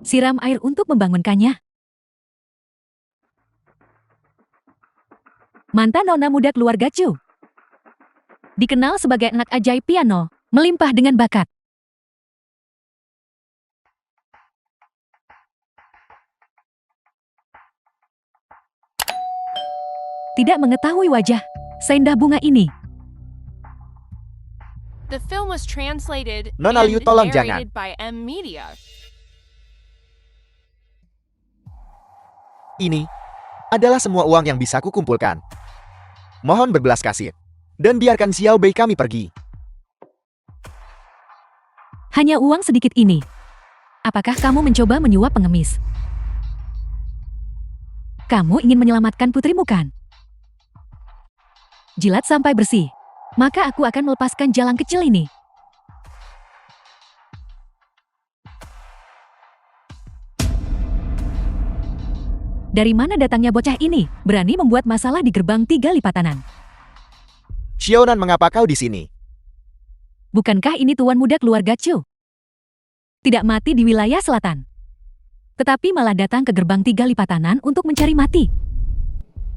Siram air untuk membangunkannya. Mantan nona muda keluarga Chu. Dikenal sebagai anak ajaib piano, melimpah dengan bakat. Tidak mengetahui wajah seindah bunga ini. The film was translated Nona Liu, and tolong narrated jangan. by M Media. Ini adalah semua uang yang bisa kukumpulkan. Mohon berbelas kasih. Dan biarkan Xiao Bei kami pergi. Hanya uang sedikit ini. Apakah kamu mencoba menyuap pengemis? Kamu ingin menyelamatkan putrimu kan? Jilat sampai bersih. Maka aku akan melepaskan jalang kecil ini. Dari mana datangnya bocah ini? Berani membuat masalah di gerbang 3 lipatanan. Xiaonan, mengapa kau di sini? Bukankah ini tuan muda keluarga Chu? Tidak mati di wilayah selatan. Tetapi malah datang ke gerbang 3 lipatanan untuk mencari mati.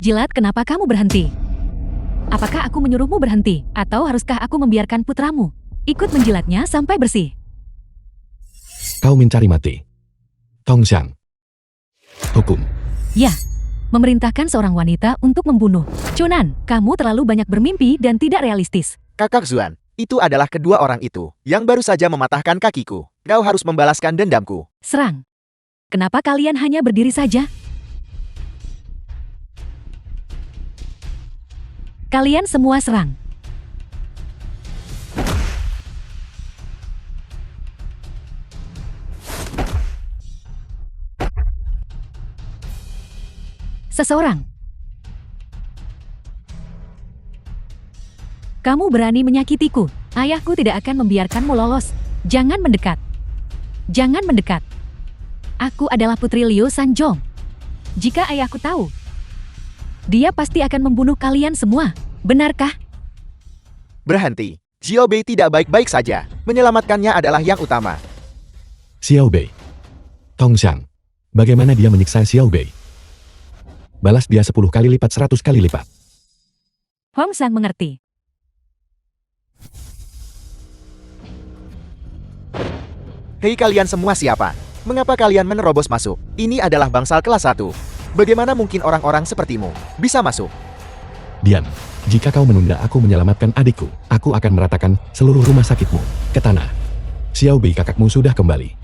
Jilat, kenapa kamu berhenti? Apakah aku menyuruhmu berhenti? Atau haruskah aku membiarkan putramu ikut menjilatnya sampai bersih? Kau mencari mati. Tongxiang. Hukum. Ya, memerintahkan seorang wanita untuk membunuh. Chunan, kamu terlalu banyak bermimpi dan tidak realistis. Kakak Zuan, itu adalah kedua orang itu yang baru saja mematahkan kakiku. Kau harus membalaskan dendamku. Serang. Kenapa kalian hanya berdiri saja? Kalian semua serang. Seseorang. Kamu berani menyakitiku. Ayahku tidak akan membiarkanmu lolos. Jangan mendekat. Jangan mendekat. Aku adalah putri Liu Sanjong. Jika ayahku tahu, dia pasti akan membunuh kalian semua. Benarkah? Berhenti. Xiao Bei tidak baik-baik saja. Menyelamatkannya adalah yang utama. Xiao Bei. Tongxiang. Bagaimana dia menyiksa Xiao Bei? Balas dia 10 kali lipat, 100 kali lipat. Hong Sang mengerti. Hei kalian semua, siapa? Mengapa kalian menerobos masuk? Ini adalah bangsal kelas 1. Bagaimana mungkin orang-orang sepertimu bisa masuk? Diam. Jika kau menunda aku menyelamatkan adikku, aku akan meratakan seluruh rumah sakitmu ke tanah. Xiao Bei, kakakmu sudah kembali.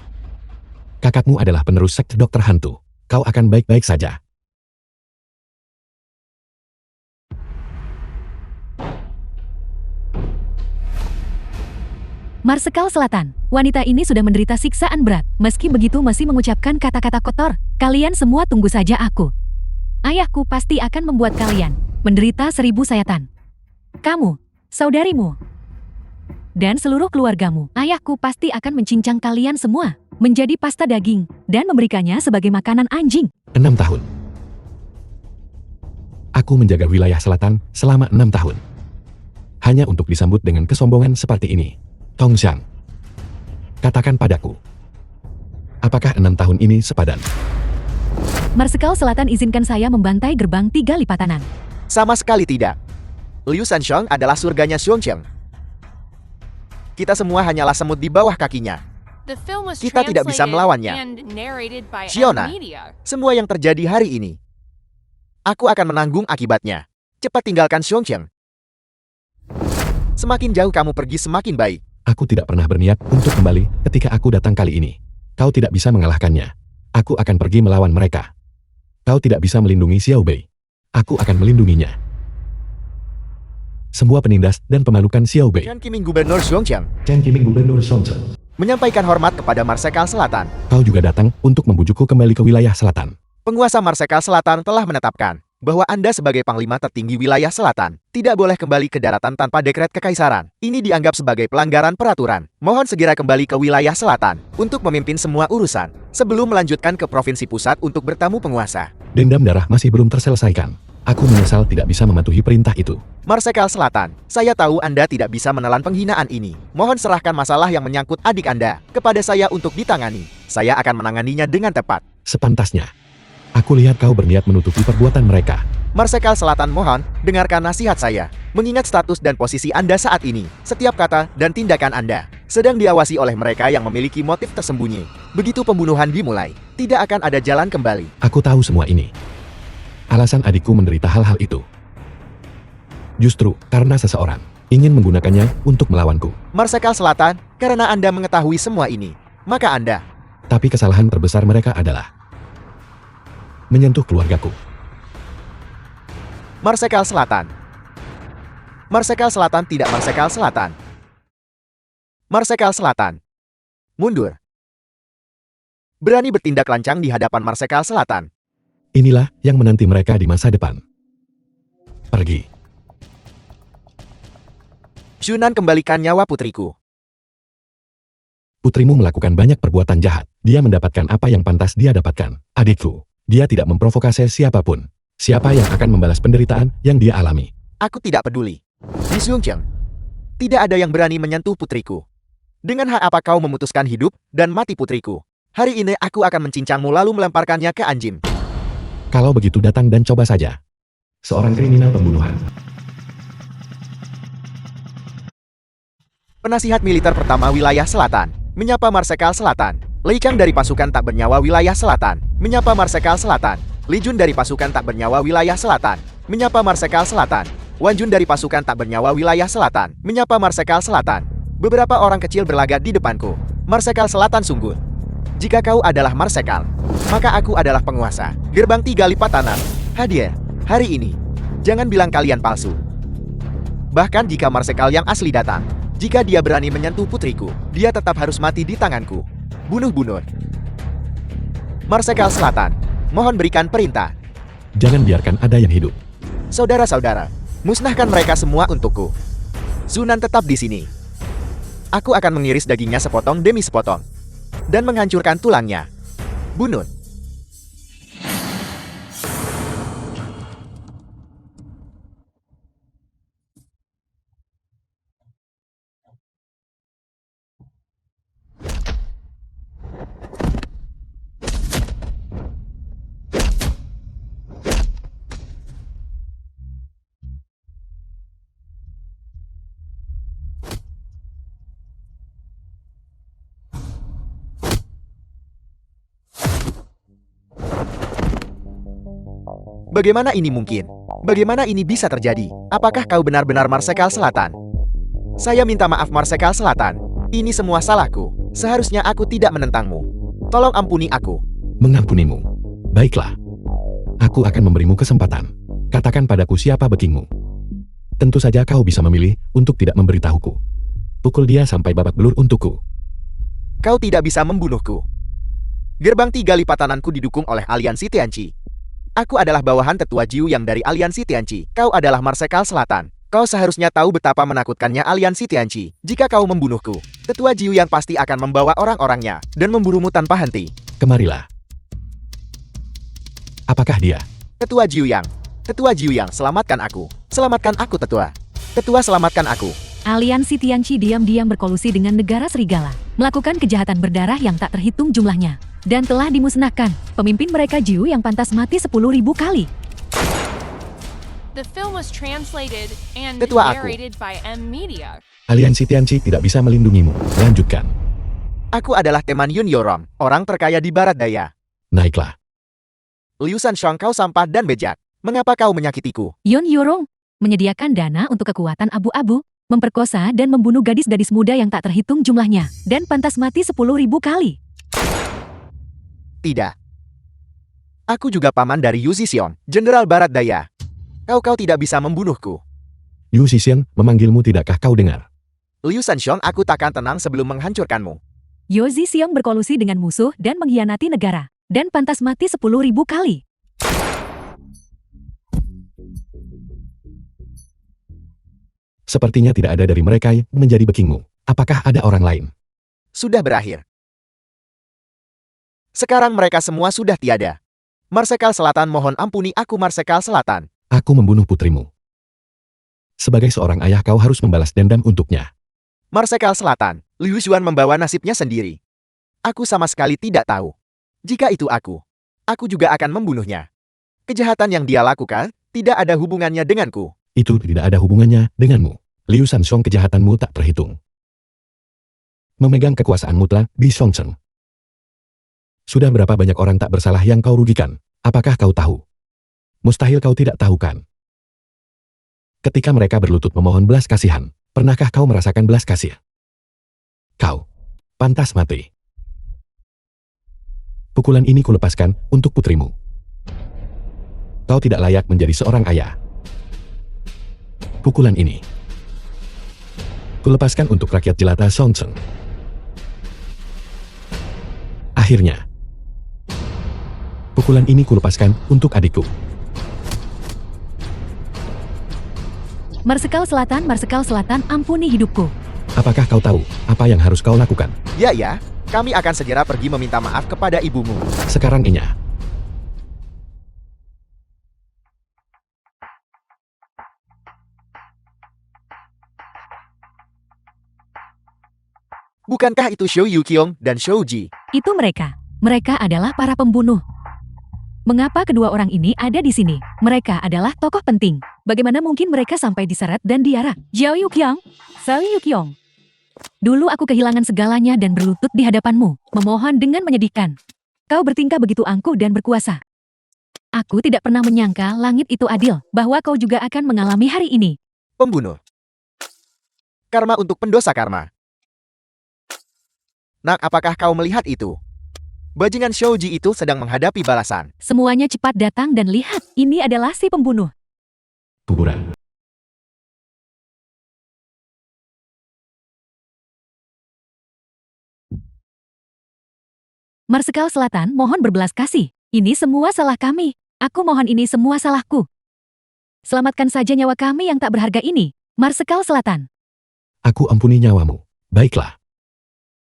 Kakakmu adalah penerus sekte dokter hantu. Kau akan baik-baik saja. Marsekal Selatan, wanita ini sudah menderita siksaan berat. Meski begitu masih mengucapkan kata-kata kotor. Kalian semua tunggu saja aku. Ayahku pasti akan membuat kalian menderita 1000 sayatan. Kamu, saudarimu, dan seluruh keluargamu. Ayahku pasti akan mencincang kalian semua menjadi pasta daging dan memberikannya sebagai makanan anjing. 6 tahun. Aku menjaga wilayah selatan selama 6 tahun. Hanya untuk disambut dengan kesombongan seperti ini. Tongxiang, katakan padaku, apakah 6 tahun ini sepadan? Marsekal Selatan, izinkan saya membantai gerbang 3 lipatanan. Sama sekali tidak. Liu Sansheng adalah surganya Xiongqiang. Kita semua hanyalah semut di bawah kakinya. The film was Kita tidak bisa translated melawannya. and narrated by M Xiona, Media. semua yang terjadi hari ini, aku akan menanggung akibatnya. Cepat tinggalkan Xiongqiang. Semakin jauh kamu pergi, semakin baik. Aku tidak pernah berniat untuk kembali ketika aku datang kali ini. Kau tidak bisa mengalahkannya. Aku akan pergi melawan mereka. Kau tidak bisa melindungi Xiao Bei. Aku akan melindunginya. Semua penindas dan pemalukan Xiao Bei. Chen Qiming, Gubernur Xiongqiang, Chen Qiming, Gubernur Songzhen, menyampaikan hormat kepada Marsekal Selatan. kau juga datang untuk membujukku kembali ke wilayah selatan. Penguasa Marsekal Selatan telah menetapkan bahwa Anda sebagai Panglima tertinggi wilayah selatan tidak boleh kembali ke daratan tanpa dekret kekaisaran. Ini dianggap sebagai pelanggaran peraturan. Mohon segera kembali ke wilayah selatan untuk memimpin semua urusan sebelum melanjutkan ke provinsi pusat untuk bertamu penguasa. Dendam darah masih belum terselesaikan. Aku menyesal tidak bisa mematuhi perintah itu. Marsekal Selatan, saya tahu Anda tidak bisa menelan penghinaan ini. Mohon serahkan masalah yang menyangkut adik Anda kepada saya untuk ditangani. Saya akan menanganinya dengan tepat. Sepantasnya. Aku lihat kau berniat menutupi perbuatan mereka. Marsekal Selatan, mohon, dengarkan nasihat saya. Mengingat status dan posisi Anda saat ini, setiap kata dan tindakan Anda sedang diawasi oleh mereka yang memiliki motif tersembunyi. Begitu pembunuhan dimulai, tidak akan ada jalan kembali. Aku tahu semua ini. Alasan adikku menderita hal-hal itu. Justru karena seseorang ingin menggunakannya untuk melawanku. Marsekal Selatan, karena Anda mengetahui semua ini, maka Anda... Tapi kesalahan terbesar mereka adalah menyentuh keluargaku. Marsekal Selatan. Marsekal Selatan, tidak Marsekal Selatan. Marsekal Selatan. Mundur. Berani bertindak lancang di hadapan Marsekal Selatan. Inilah yang menanti mereka di masa depan. Pergi. Shunan, kembalikan nyawa putriku. Putrimu melakukan banyak perbuatan jahat. Dia mendapatkan apa yang pantas dia dapatkan. Adikku, dia tidak memprovokasi siapapun. Siapa yang akan membalas penderitaan yang dia alami? Aku tidak peduli. Li Xiongqiang, tidak ada yang berani menyentuh putriku. Dengan hak apa kau memutuskan hidup dan mati putriku? Hari ini aku akan mencincangmu lalu melemparkannya ke anjing. Kalau begitu datang dan coba saja. Seorang kriminal pembunuhan. Penasihat militer pertama wilayah selatan, menyapa Marsekal Selatan. Lei Kang dari pasukan tak bernyawa wilayah selatan, menyapa Marsekal Selatan. Li Jun dari pasukan tak bernyawa wilayah selatan, menyapa Marsekal Selatan. Wan Jun dari pasukan tak bernyawa wilayah selatan, menyapa Marsekal Selatan. Beberapa orang kecil berlagak di depanku. Marsekal Selatan sungguh. Jika kau adalah Marsekal, maka aku adalah penguasa. Gerbang 3 lipat tanah. Hadir. Hari ini. Jangan bilang kalian palsu. Bahkan jika Marsekal yang asli datang, jika dia berani menyentuh putriku, dia tetap harus mati di tanganku. Bunuh-bunuh. Marsekal Selatan, mohon berikan perintah. Jangan biarkan ada yang hidup. Saudara-saudara, musnahkan mereka semua untukku. Zunan tetap di sini. Aku akan mengiris dagingnya sepotong demi sepotong. Dan menghancurkan tulangnya. Bunuh. Bagaimana ini mungkin? Bagaimana ini bisa terjadi? Apakah kau benar-benar Marsekal Selatan? Saya minta maaf Marsekal Selatan. Ini semua salahku. Seharusnya aku tidak menentangmu. Tolong ampuni aku. Mengampunimu. Baiklah. Aku akan memberimu kesempatan. Katakan padaku siapa bekingmu. Tentu saja kau bisa memilih untuk tidak memberitahuku. Pukul dia sampai babak belur untukku. Kau tidak bisa membunuhku. Gerbang 3 lipatananku didukung oleh aliansi Tianqi. Aku adalah bawahan tetua Jiu yang dari aliansi Tianqi. Kau adalah Marsekal Selatan. Kau seharusnya tahu betapa menakutkannya aliansi Tianqi. Jika kau membunuhku, tetua Jiu yang pasti akan membawa orang-orangnya dan memburumu tanpa henti. Kemarilah. Apakah dia? Tetua Jiu Yang, selamatkan aku. Selamatkan aku, tetua. Tetua, selamatkan aku. Aliansi Tianqi diam-diam berkolusi dengan negara serigala, melakukan kejahatan berdarah yang tak terhitung jumlahnya, dan telah dimusnahkan. Pemimpin mereka Jiu yang pantas mati 10.000 kali. The film was translated and Tetua aku. narrated by M Media. Aliansi Tianqi tidak bisa melindungimu. Lanjutkan. Aku adalah teman Yun Yorom, orang terkaya di barat daya. Naiklah. Liu Sanshong, kau sampah dan bejat. Mengapa kau menyakitiku? Yon Yorong menyediakan dana untuk kekuatan abu-abu, memperkosa dan membunuh gadis-gadis muda yang tak terhitung jumlahnya, dan pantas mati 10.000 kali. Tidak. Aku juga paman dari Yu Zixiong, Jenderal Barat Daya. Kau tidak bisa membunuhku. Yu Zixiong memanggilmu, tidakkah kau dengar? Liu Sanshong, aku takkan tenang sebelum menghancurkanmu. Yo Zixiong berkolusi dengan musuh dan mengkhianati negara, dan pantas mati 10.000 kali. Sepertinya tidak ada dari mereka yang menjadi bekingmu. Apakah ada orang lain? Sudah berakhir. Sekarang mereka semua sudah tiada. Marsekal Selatan, mohon ampuni aku Marsekal Selatan. Aku membunuh putrimu. Sebagai seorang ayah kau harus membalas dendam untuknya. Marsekal Selatan, Liu Xuan membawa nasibnya sendiri. Aku sama sekali tidak tahu. Jika itu aku juga akan membunuhnya. Kejahatan yang dia lakukan tidak ada hubungannya denganku. Itu tidak ada hubungannya denganmu. Liu Sanshong, kejahatanmu tak terhitung. Memegang kekuasaan mutlak di Songcheng. Sudah berapa banyak orang tak bersalah yang kau rugikan? Apakah kau tahu? Mustahil kau tidak tahu kan? Ketika mereka berlutut memohon belas kasihan, pernahkah kau merasakan belas kasih? Kau pantas mati. Pukulan ini kulepaskan untuk putrimu. Kau tidak layak menjadi seorang ayah. Pukulan ini kulepaskan untuk rakyat jelata Songcheng. Akhirnya, pukulan ini kulepaskan untuk adikku. Marsekal Selatan, ampuni hidupku. Apakah kau tahu apa yang harus kau lakukan? Ya, kami akan segera pergi meminta maaf kepada ibumu. Sekarang inya. Bukankah itu Shou Yuqiong dan Shou Ji? Itu mereka. Mereka adalah para pembunuh. Mengapa kedua orang ini ada di sini? Mereka adalah tokoh penting. Bagaimana mungkin mereka sampai diseret dan diarak? Zhao Yuqiong, Shou Yuqiong. Dulu aku kehilangan segalanya dan berlutut di hadapanmu, memohon dengan menyedihkan. Kau bertingkah begitu angkuh dan berkuasa. Aku tidak pernah menyangka langit itu adil, bahwa kau juga akan mengalami hari ini. Pembunuh. Karma untuk pendosa karma. Nak, apakah kau melihat itu? Bajingan Shou Ji itu sedang menghadapi balasan. Semuanya cepat datang dan lihat, ini adalah si pembunuh. Kuburan. Marsekal Selatan, mohon berbelas kasih. Ini semua salah kami. Aku mohon ini semua salahku. Selamatkan saja nyawa kami yang tak berharga ini, Marsekal Selatan. Aku ampuni nyawamu. Baiklah.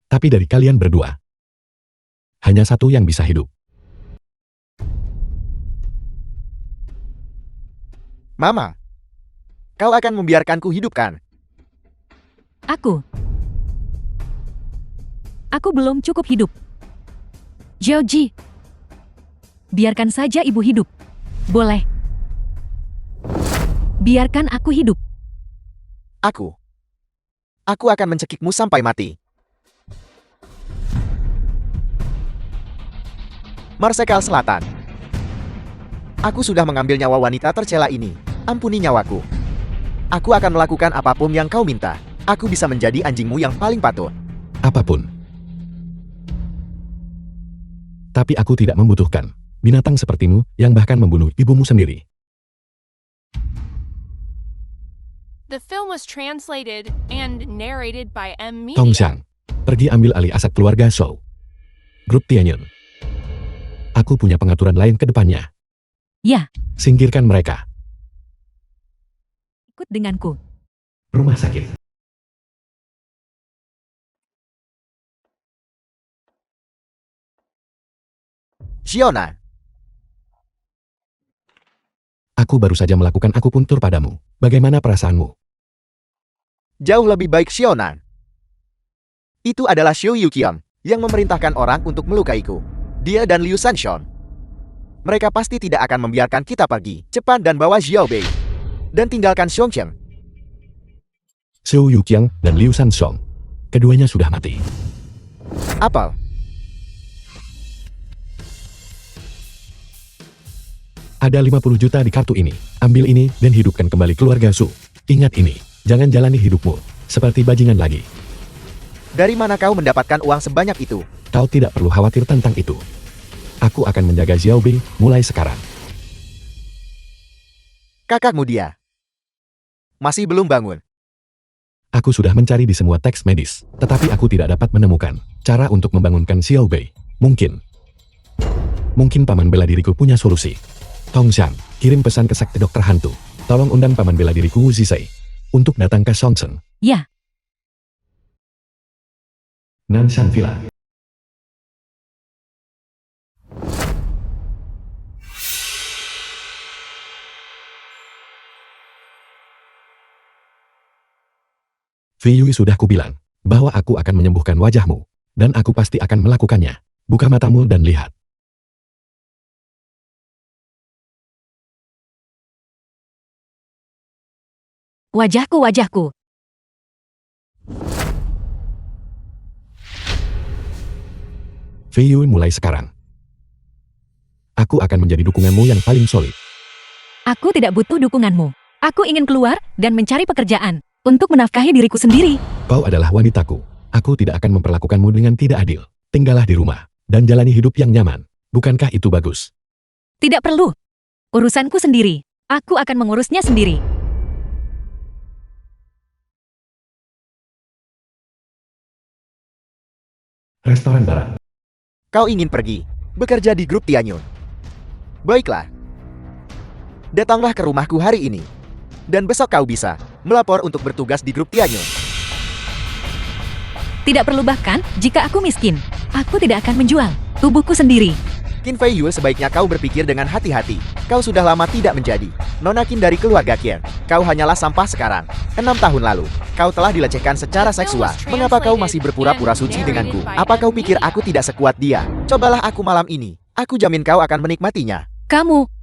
Tapi dari kalian berdua, hanya satu yang bisa hidup. Mama, kau akan membiarkanku hidup kan? Aku belum cukup hidup. Zhao Ji, biarkan saja ibu hidup. Boleh. Biarkan aku hidup. Aku akan mencekikmu sampai mati. Marsekal Selatan. Aku sudah mengambil nyawa wanita tercela ini. Ampuni nyawaku. Aku akan melakukan apapun yang kau minta. Aku bisa menjadi anjingmu yang paling patuh. Apapun. Tapi aku tidak membutuhkan binatang sepertimu yang bahkan membunuh ibumu sendiri. The film was translated and narrated by M Tong Media. Xiang, pergi ambil alih aset keluarga Shou. Grup Tianyan. Aku punya pengaturan lain ke depannya. Ya, Singkirkan mereka. ikut denganku. Rumah sakit. Xiona, Aku baru saja melakukan akupuntur padamu. Bagaimana perasaanmu? jauh lebih baik Xiona. Itu adalah Shou Yuqiong yang memerintahkan orang untuk melukaiku. Dia dan Liu Sanshong. Mereka pasti tidak akan membiarkan kita pergi. Cepat dan bawa Xiao Bei. Dan tinggalkan Songcheng. Shou Yuqiang dan Liu Sanshong. Keduanya sudah mati. Apel. Ada 50 juta di kartu ini. Ambil ini dan hidupkan kembali keluarga Su. Ingat ini. Jangan jalani hidupmu seperti bajingan lagi. Dari mana kau mendapatkan uang sebanyak itu? Kau tidak perlu khawatir tentang itu. Aku akan menjaga Xiao Bei mulai sekarang. Kakakmu dia. Masih belum bangun. Aku sudah mencari di semua teks medis, tetapi aku tidak dapat menemukan cara untuk membangunkan Xiao Bei. Mungkin paman bela diriku punya solusi. Tong Xiang, kirim pesan ke sekte dokter hantu. Tolong undang paman bela diriku Wu Zisei untuk datang ke Songcheng. Ya, Nanshan Villa. Fei Yui, sudah kubilang bahwa aku akan menyembuhkan wajahmu. Dan aku pasti akan melakukannya. Buka matamu dan lihat. Wajahku, wajahku. Fei Yui, mulai sekarang aku akan menjadi dukunganmu yang paling solid. Aku tidak butuh dukunganmu. Aku ingin keluar dan mencari pekerjaan untuk menafkahi diriku sendiri. Kau adalah wanitaku. Aku tidak akan memperlakukanmu dengan tidak adil. Tinggallah di rumah dan jalani hidup yang nyaman. Bukankah itu bagus? Tidak perlu. Urusanku sendiri. Aku akan mengurusnya sendiri. Restoran barat. Kau ingin pergi, bekerja di grup Tianyun. Baiklah. Datanglah ke rumahku hari ini. Dan besok kau bisa melapor untuk bertugas di grup Tianyun. Tidak perlu, bahkan jika aku miskin, aku tidak akan menjual tubuhku sendiri. Qin Fei Yue, sebaiknya kau berpikir dengan hati-hati. Kau sudah lama tidak menjadi Nona Qin dari keluarga Qin. Kau hanyalah sampah sekarang. 6 tahun lalu, kau telah dilecehkan secara seksual. Mengapa kau masih berpura-pura suci denganku? Apa kau pikir aku tidak sekuat dia? Cobalah aku malam ini. Aku jamin kau akan menikmatinya. Kamu...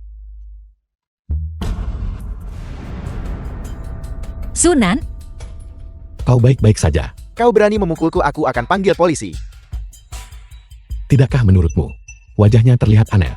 Sunan, Kau baik-baik saja. Kau berani memukulku, aku akan panggil polisi. Tidakkah menurutmu wajahnya terlihat aneh?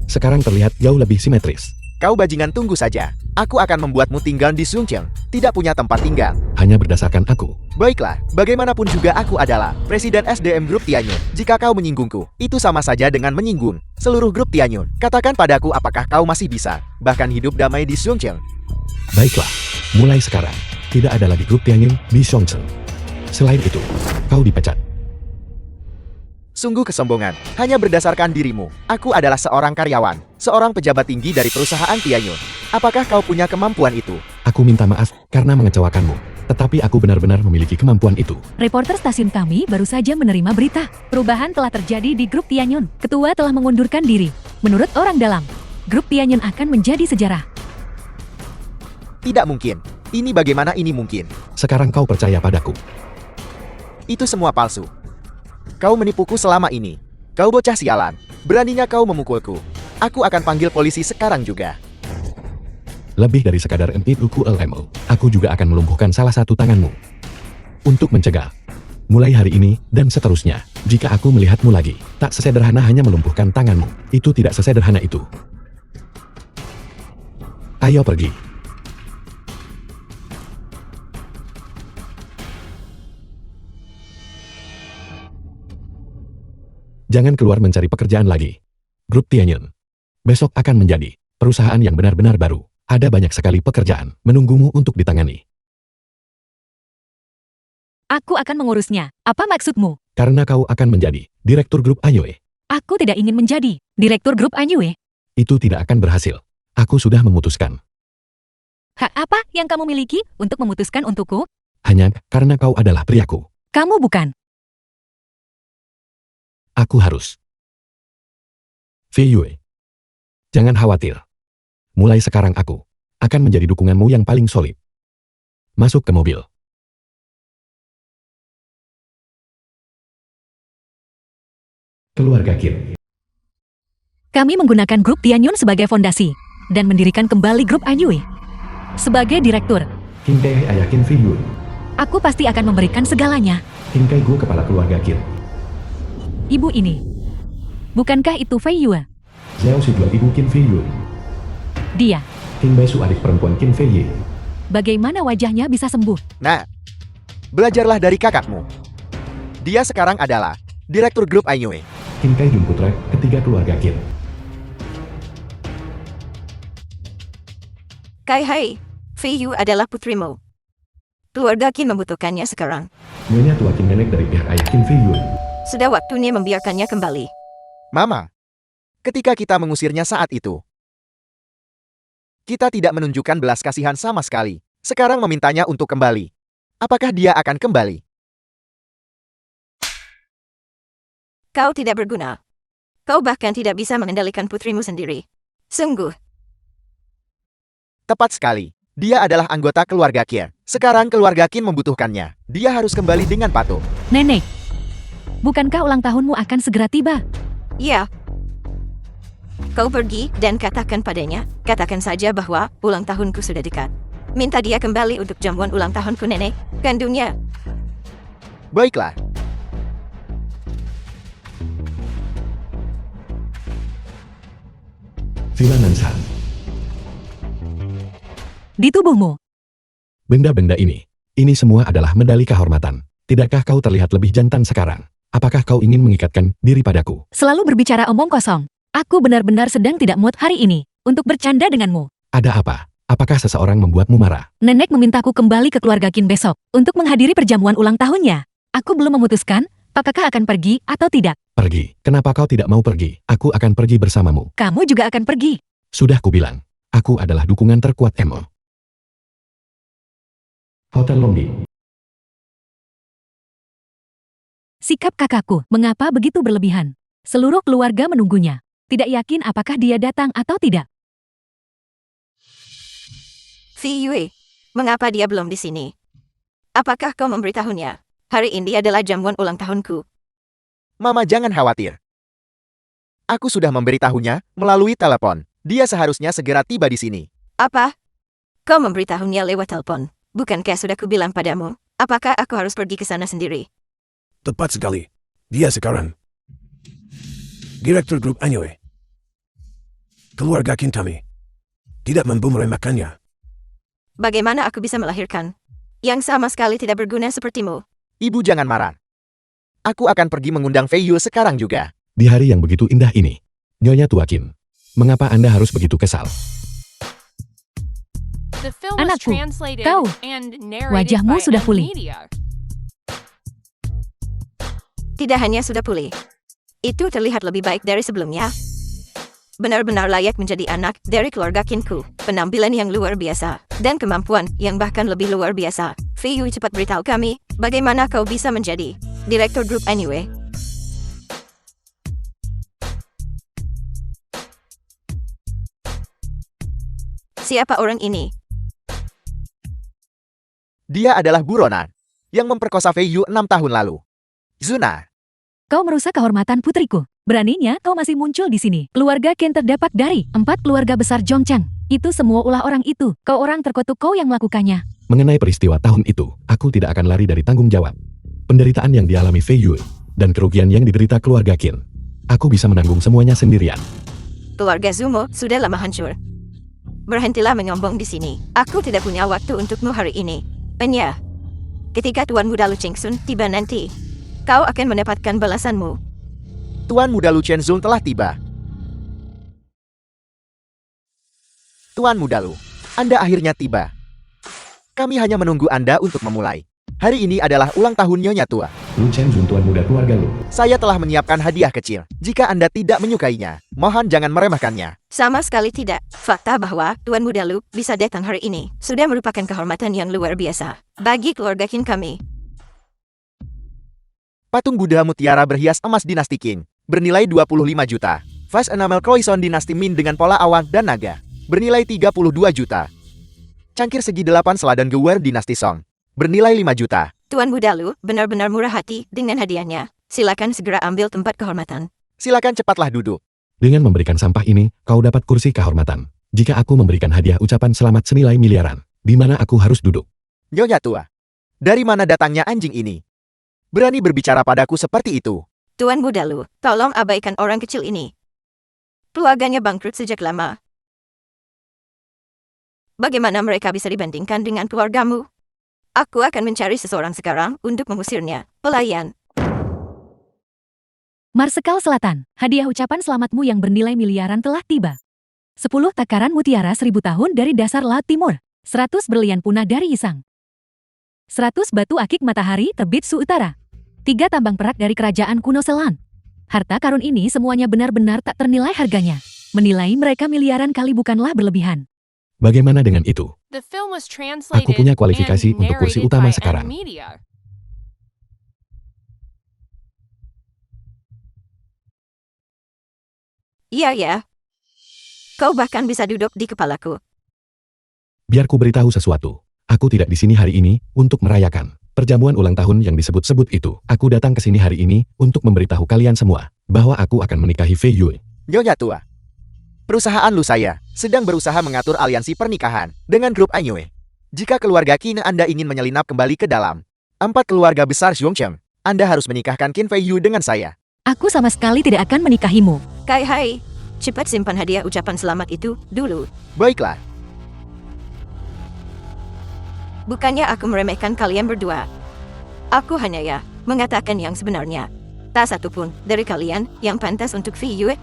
Sekarang terlihat jauh lebih simetris. Kau bajingan, tunggu saja. Aku akan membuatmu tinggal di Sungcheong. Tidak punya tempat tinggal. Hanya berdasarkan aku. Baiklah, bagaimanapun juga aku adalah Presiden SDM Grup Tianyun. Jika kau menyinggungku, itu sama saja dengan menyinggung seluruh grup Tianyun. Katakan padaku, apakah kau masih bisa bahkan hidup damai di Sungcheong? Baiklah, mulai sekarang tidak ada lagi grup Tianyun di Songcheng. Selain itu, kau dipecat. Sungguh kesombongan, hanya berdasarkan dirimu. Aku adalah seorang karyawan, seorang pejabat tinggi dari perusahaan Tianyun. Apakah kau punya kemampuan itu? Aku minta maaf karena mengecewakanmu. Tetapi aku benar-benar memiliki kemampuan itu. reporter stasiun kami baru saja menerima berita. Perubahan telah terjadi di grup Tianyun. Ketua telah mengundurkan diri. Menurut orang dalam, grup Tianyun akan menjadi sejarah. Tidak mungkin. Ini bagaimana ini mungkin? Sekarang kau percaya padaku. Itu semua palsu. Kau menipuku selama ini. Kau bocah sialan. Beraninya kau memukulku. Aku akan panggil polisi sekarang juga. Lebih dari sekadar MIUQ LMO, aku juga akan melumpuhkan salah satu tanganmu. Untuk mencegah. Mulai hari ini dan seterusnya, jika aku melihatmu lagi, tak sesederhana hanya melumpuhkan tanganmu. Itu tidak sesederhana itu. Ayo pergi. Jangan keluar mencari pekerjaan lagi. Grup Tianyun besok akan menjadi perusahaan yang benar-benar baru. Ada banyak sekali pekerjaan menunggumu untuk ditangani. Aku akan mengurusnya. Apa maksudmu? Karena kau akan menjadi direktur grup Anyue. Aku tidak ingin menjadi direktur grup Anyue. Itu tidak akan berhasil. Aku sudah memutuskan. Hak apa yang kamu miliki untuk memutuskan untukku? Hanya karena kau adalah priaku. Kamu bukan. Aku harus. Fei Yue. Jangan khawatir. Mulai sekarang aku akan menjadi dukunganmu yang paling solid. Masuk ke mobil. Keluarga Qin. Kami menggunakan grup Tianyun sebagai fondasi dan mendirikan kembali grup Anyue. Sebagai direktur, Qin Kai ayah Qin Fei Yue. aku pasti akan memberikan segalanya. Qin Kai Gu kepala keluarga Qin. Ibu ini. Bukankah itu Fei Yue? Xiao Xidua ibu Qin Fei Yue. Dia. Qin Bai Su adik perempuan Qin Fei Ye. Bagaimana wajahnya bisa sembuh? Nah, belajarlah dari kakakmu. Dia sekarang adalah direktur grup Anyue. Qin Kai Jun putra ketiga keluarga Qin. Kai Hai, Fei Yu adalah putrimu. Keluarga Qin membutuhkannya sekarang. Nyonya tua Qin nenek dari pihak ayah Qin Fei Yue. Sudah waktunya membiarkannya kembali. Mama, ketika kita mengusirnya saat itu, kita tidak menunjukkan belas kasihan sama sekali. Sekarang memintanya untuk kembali. Apakah dia akan kembali? Kau tidak berguna. Kau bahkan tidak bisa mengendalikan putrimu sendiri. Sungguh. Tepat sekali. Dia adalah anggota keluarga Qin. Sekarang keluarga Qin membutuhkannya. Dia harus kembali dengan patuh. Nenek, bukankah ulang tahunmu akan segera tiba? Ya. Kau pergi dan katakan padanya, katakan saja bahwa ulang tahunku sudah dekat. Minta dia kembali untuk jamuan ulang tahunku, nenek. Kandungnya. Baiklah. Villa Nansan. Di tubuhmu. Benda-benda ini semua adalah medali kehormatan. Tidakkah kau terlihat lebih jantan sekarang? Apakah kau ingin mengikatkan diri padaku? Selalu berbicara omong kosong. Aku benar-benar sedang tidak mood hari ini untuk bercanda denganmu. Ada apa? Apakah seseorang membuatmu marah? Nenek memintaku kembali ke keluarga Qin besok untuk menghadiri perjamuan ulang tahunnya. Aku belum memutuskan apakah akan pergi atau tidak. Pergi. Kenapa kau tidak mau pergi? Aku akan pergi bersamamu. Kamu juga akan pergi. Sudah kubilang. Aku adalah dukungan terkuat Emo. Hotel Lombi. Sikap kakakku mengapa begitu berlebihan? Seluruh keluarga menunggunya. Tidak yakin apakah dia datang atau tidak. Fi Yue, mengapa dia belum di sini? Apakah kau memberitahunya? Hari ini adalah jamuan ulang tahunku. Mama jangan khawatir. Aku sudah memberitahunya melalui telepon. Dia seharusnya segera tiba di sini. Apa? Kau memberitahunya lewat telepon. Bukankah sudah kubilang padamu? Apakah aku harus pergi ke sana sendiri? Tepat sekali. Dia sekarang Direktur Grup Anyoe. Keluarga Kintami. Tidak mampu meremehkannya. Bagaimana aku bisa melahirkan yang sama sekali tidak berguna sepertimu? Ibu jangan marah. Aku akan pergi mengundang Fei Yu sekarang juga. Di hari yang begitu indah ini, Nyonya Tua Qin, mengapa Anda harus begitu kesal? The film was Anakku, translated kau, and narrated wajahmu by sudah Ed pulih. Media. Tidak hanya sudah pulih. Itu terlihat lebih baik dari sebelumnya. Benar-benar layak menjadi anak dari keluarga Kinku. Penampilan yang luar biasa. Dan kemampuan yang bahkan lebih luar biasa. Fei Yu, cepat beritahu kami, bagaimana kau bisa menjadi Direktur Grup Anyway? Siapa orang ini? Dia adalah buronan yang memperkosa Fei Yu 6 tahun lalu. Zuna, Kau merusak kehormatan putriku. Beraninya kau masih muncul di sini. Keluarga Qin terdampak dari 4 keluarga besar Zhongchang. Itu semua ulah orang itu. Kau orang terkutuk, kau yang melakukannya. Mengenai peristiwa tahun itu, aku tidak akan lari dari tanggung jawab. Penderitaan yang dialami Fei Yu dan kerugian yang diderita keluarga Qin. Aku bisa menanggung semuanya sendirian. Keluarga Zumo sudah lama hancur. Berhentilah menyombong di sini. Aku tidak punya waktu untukmu hari ini. Enya, ketika Tuan Muda Lu Chengsun tiba nanti, kau akan mendapatkan balasanmu. Tuan Muda Lu Chenzun telah tiba. Tuan Muda Lu, Anda akhirnya tiba. Kami hanya menunggu Anda untuk memulai. Hari ini adalah ulang tahun Nyonya Tua. Lu Chenzun, tuan muda keluarga Lu. Saya telah menyiapkan hadiah kecil. Jika Anda tidak menyukainya, mohon jangan meremehkannya. Sama sekali tidak. Fakta bahwa Tuan Muda Lu bisa datang hari ini sudah merupakan kehormatan yang luar biasa bagi keluarga Qin kami. Patung Buddha Mutiara berhias emas dinasti Qing, bernilai 25 juta. Vas enamel Croissant dinasti Min dengan pola awan dan naga, bernilai 32 juta. Cangkir segi 8 selada Gewer dinasti Song, bernilai 5 juta. Tuan Muda Lu benar-benar murah hati dengan hadiahnya. Silakan segera ambil tempat kehormatan. Silakan cepatlah duduk. Dengan memberikan sampah ini, kau dapat kursi kehormatan. Jika aku memberikan hadiah ucapan selamat senilai miliaran, di mana aku harus duduk? Nyonya Tua, dari mana datangnya anjing ini? Berani berbicara padaku seperti itu. Tuan Muda Lu, tolong abaikan orang kecil ini. Keluarganya bangkrut sejak lama. Bagaimana mereka bisa dibandingkan dengan keluargamu? Aku akan mencari seseorang sekarang untuk mengusirnya. Pelayan. Marsekal Selatan, hadiah ucapan selamatmu yang bernilai miliaran telah tiba. 10 takaran mutiara 1000 tahun dari dasar Laut Timur. 100 berlian punah dari Isang. 100 batu akik matahari terbit Su Utara. 3 tambang perak dari kerajaan kuno Selan. Harta karun ini semuanya benar-benar tak ternilai harganya. Menilai mereka miliaran kali bukanlah berlebihan. Bagaimana dengan itu? The film was translated Aku punya kualifikasi and untuk kursi narrated utama by Ed sekarang. Media. Iya ya. Kau bahkan bisa duduk di kepalaku. Biar ku beritahu sesuatu. Aku tidak di sini hari ini untuk merayakan perjamuan ulang tahun yang disebut-sebut itu. Aku datang ke sini hari ini untuk memberitahu kalian semua bahwa aku akan menikahi Fei Yue. Nyonya tua. Perusahaan Lu saya sedang berusaha mengatur aliansi pernikahan dengan grup Anyue. Jika keluarga Qin Anda ingin menyelinap kembali ke dalam 4 keluarga besar Xiongcheng, Anda harus menikahkan Qin Fei Yue dengan saya. Aku sama sekali tidak akan menikahimu. Kai hai, cepat simpan hadiah ucapan selamat itu dulu. Baiklah, Bukannya aku meremehkan kalian berdua. Aku hanya mengatakan yang sebenarnya. Tak satu pun dari kalian yang pantas untuk Fei Yue.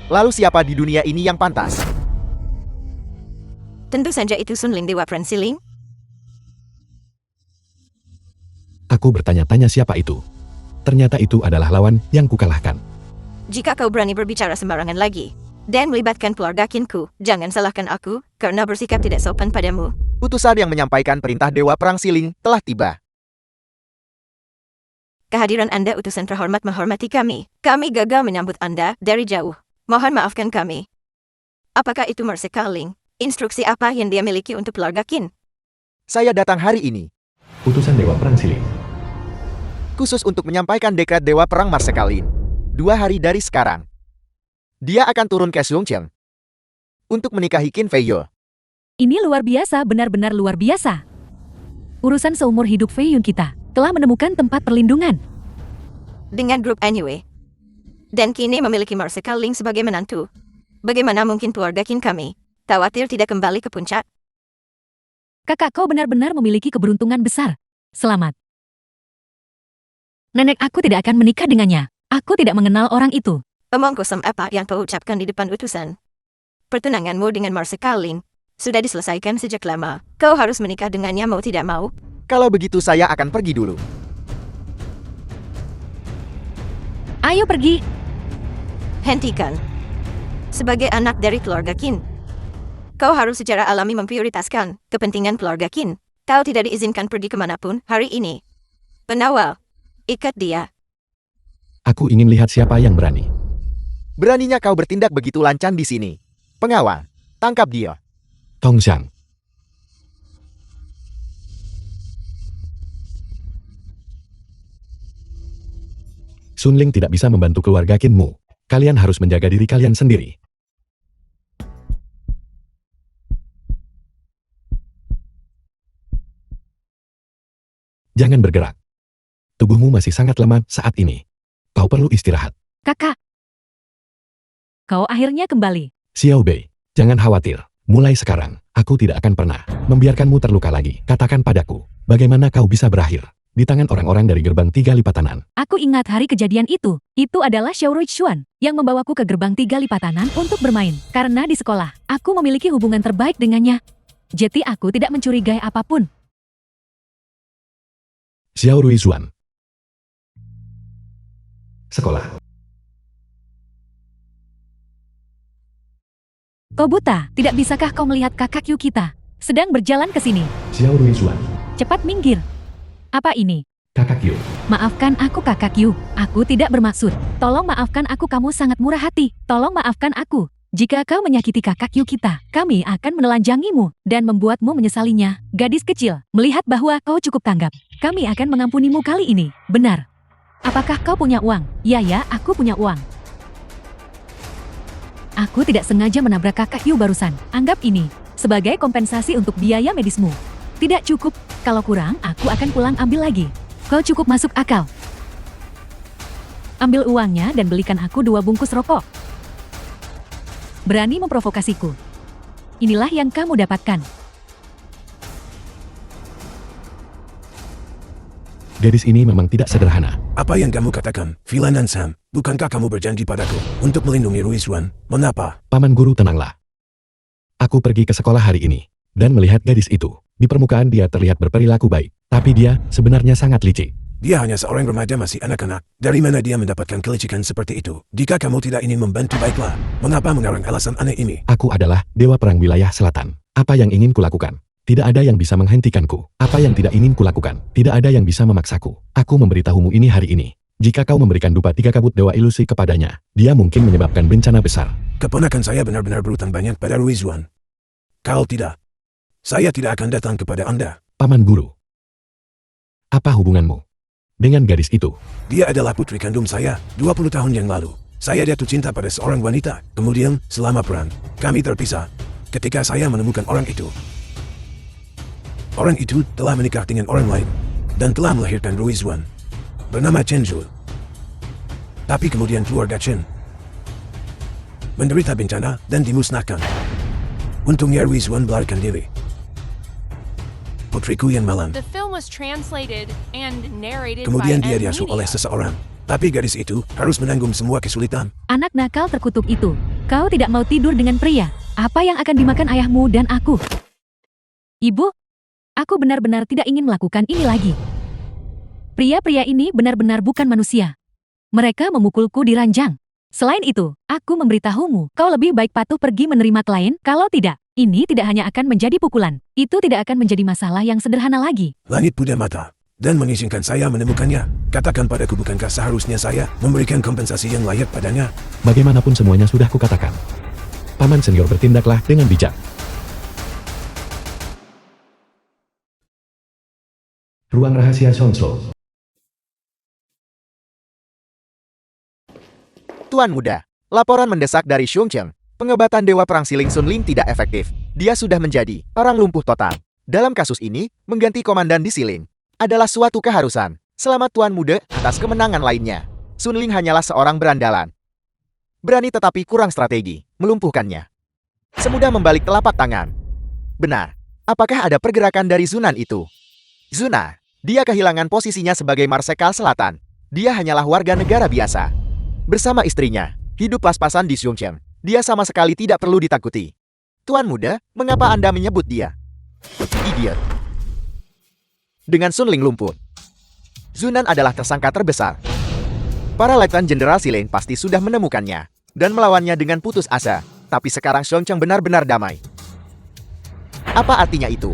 lalu siapa di dunia ini yang pantas? Tentu saja itu Sun Ling Dewa Pransiling. Aku bertanya-tanya siapa itu. Ternyata itu adalah lawan yang kukalahkan. Jika kau berani berbicara sembarangan lagi dan melibatkan keluarga Qinku, jangan salahkan aku karena bersikap tidak sopan padamu. Utusan yang menyampaikan perintah Dewa Perang Siling telah tiba. Kehadiran Anda utusan terhormat menghormati kami. Kami gagal menyambut Anda dari jauh. Mohon maafkan kami. Apakah itu Mersekaling? Instruksi apa yang dia miliki untuk keluarga Qin? Saya datang hari ini Utusan Dewa Perang Siling. khusus untuk menyampaikan dekret Dewa Perang Marsekalin. 2 hari dari sekarang, dia akan turun ke Xiongcheng untuk menikahi Qin Fei Yue. Ini luar biasa, benar-benar luar biasa. Urusan seumur hidup Fei Yun kita telah menemukan tempat perlindungan. Dengan grup Anyue. Dan kini memiliki Mersekaling sebagai menantu. Bagaimana mungkin keluarga Qin kami khawatir tidak kembali ke puncak? Kakak kau benar-benar memiliki keberuntungan besar. Selamat. Nenek aku tidak akan menikah dengannya. Aku tidak mengenal orang itu. Omong kosong apa yang kau ucapkan di depan utusan? Pertunanganmu dengan Mersekaling sudah diselesaikan sejak lama. Kau harus menikah dengannya mau tidak mau. Kalau begitu saya akan pergi dulu. Ayo pergi. Hentikan. Sebagai anak dari keluarga Qin, kau harus secara alami memprioritaskan kepentingan keluarga Qin. Kau tidak diizinkan pergi kemanapun hari ini. Penawal, ikat dia. Aku ingin lihat siapa yang berani. Beraninya kau bertindak begitu lancang di sini. Pengawal, tangkap dia. Tongxiang. Sun Ling tidak bisa membantu keluarga Qinmu. Kalian harus menjaga diri kalian sendiri. Jangan bergerak. Tubuhmu masih sangat lemah saat ini. Kau perlu istirahat. Kakak. Kau akhirnya kembali. Xiao Bei, jangan khawatir. Mulai sekarang, aku tidak akan pernah membiarkanmu terluka lagi. Katakan padaku, bagaimana kau bisa berakhir di tangan orang-orang dari gerbang 3 lipatanan? Aku ingat hari kejadian itu. Itu adalah Xiao Ruixuan yang membawaku ke gerbang 3 lipatanan untuk bermain. Karena di sekolah, aku memiliki hubungan terbaik dengannya. Jadi aku tidak mencurigai apapun. Xiao Ruixuan. Sekolah. Kau buta, tidak bisakah kau melihat kakak Yu kita sedang berjalan ke sini? Xiao Ruixuan. Cepat minggir. Apa ini? Kakak Yu. Maafkan aku kakak Yu, aku tidak bermaksud. Tolong maafkan aku, kamu sangat murah hati. Tolong maafkan aku. Jika kau menyakiti kakak Yu kita, kami akan menelanjangimu dan membuatmu menyesalinya. Gadis kecil, melihat bahwa kau cukup tanggap, kami akan mengampunimu kali ini. Benar. Apakah kau punya uang? Ya, aku punya uang. Aku tidak sengaja menabrak kakak Yu barusan. Anggap ini sebagai kompensasi untuk biaya medismu. Tidak cukup. Kalau kurang, aku akan pulang ambil lagi. Kau cukup masuk akal. Ambil uangnya dan belikan aku 2 bungkus rokok. Berani memprovokasiku. Inilah yang kamu dapatkan. Gadis ini memang tidak sederhana. Apa yang kamu katakan, Filan dan Sam? Bukankah kamu berjanji padaku untuk melindungi Ruixuan? Mengapa? Paman guru, tenanglah. Aku pergi ke sekolah hari ini dan melihat gadis itu. Di permukaan dia terlihat berperilaku baik, tapi dia sebenarnya sangat licik. Dia hanya seorang remaja, masih anak-anak. Dari mana dia mendapatkan kelicikan seperti itu? Jika kamu tidak ingin membantu, baiklah. Mengapa mengarang alasan aneh ini? Aku adalah Dewa Perang Wilayah Selatan. Apa yang ingin kulakukan? Tidak ada yang bisa menghentikanku. Apa yang tidak ingin kulakukan? Tidak ada yang bisa memaksaku. Aku memberitahumu ini hari ini. Jika kau memberikan dupa 3 kabut Dewa Ilusi kepadanya, dia mungkin menyebabkan bencana besar. Keponakan saya benar-benar berutang banyak pada Ruixuan. Kalau tidak, saya tidak akan datang kepada Anda. Paman Guru. Apa hubunganmu dengan gadis itu? Dia adalah putri kandung saya 20 tahun yang lalu. Saya jatuh cinta pada seorang wanita. Kemudian, selama perang, kami terpisah. Ketika saya menemukan orang itu telah menikah dengan orang lain dan telah melahirkan Ruizuan bernama Chen Zhu. Tapi kemudian keluarga Chen menderita bencana dan dimusnahkan. Untungnya Ruizuan melarikan diri. Putriku yang malang. The film was translated and narrated Kemudian by dia Ed diasuh Media. oleh seseorang. Tapi gadis itu harus menanggung semua kesulitan. Anak nakal terkutuk itu. Kau tidak mau tidur dengan pria. Apa yang akan dimakan ayahmu dan aku? Ibu, aku benar-benar tidak ingin melakukan ini lagi. Pria-pria ini benar-benar bukan manusia. Mereka memukulku di ranjang. Selain itu, aku memberitahumu, kau lebih baik patuh pergi menerima klien, kalau tidak, ini tidak hanya akan menjadi pukulan. Itu tidak akan menjadi masalah yang sederhana lagi. Langit punya mata dan mengizinkan saya menemukannya. Katakan padaku, bukankah seharusnya saya memberikan kompensasi yang layak padanya? Bagaimanapun semuanya sudah kukatakan. Paman senior bertindaklah dengan bijak. Ruang rahasia Sonsro. Tuan Muda, laporan mendesak dari Xiongcheng. Pengobatan Dewa Perang Siling Sun Ling tidak efektif. Dia sudah menjadi orang lumpuh total. Dalam kasus ini, mengganti komandan di Siling adalah suatu keharusan. Selamat Tuan Muda atas kemenangan lainnya. Sun Ling hanyalah seorang berandalan. Berani tetapi kurang strategi, melumpuhkannya semudah membalik telapak tangan. Benar, apakah ada pergerakan dari Zunan itu? Zuna, dia kehilangan posisinya sebagai Marsekal Selatan. Dia hanyalah warga negara biasa. Bersama istrinya, hidup pas-pasan di Xiongcheng. Dia sama sekali tidak perlu ditakuti. Tuan Muda, mengapa Anda menyebut dia idiot? Dengan Sun Ling lumpuh, Zunan adalah tersangka terbesar. Para Letnan Jenderal Siling pasti sudah menemukannya dan melawannya dengan putus asa. Tapi sekarang Xiongcheng benar-benar damai. Apa artinya itu?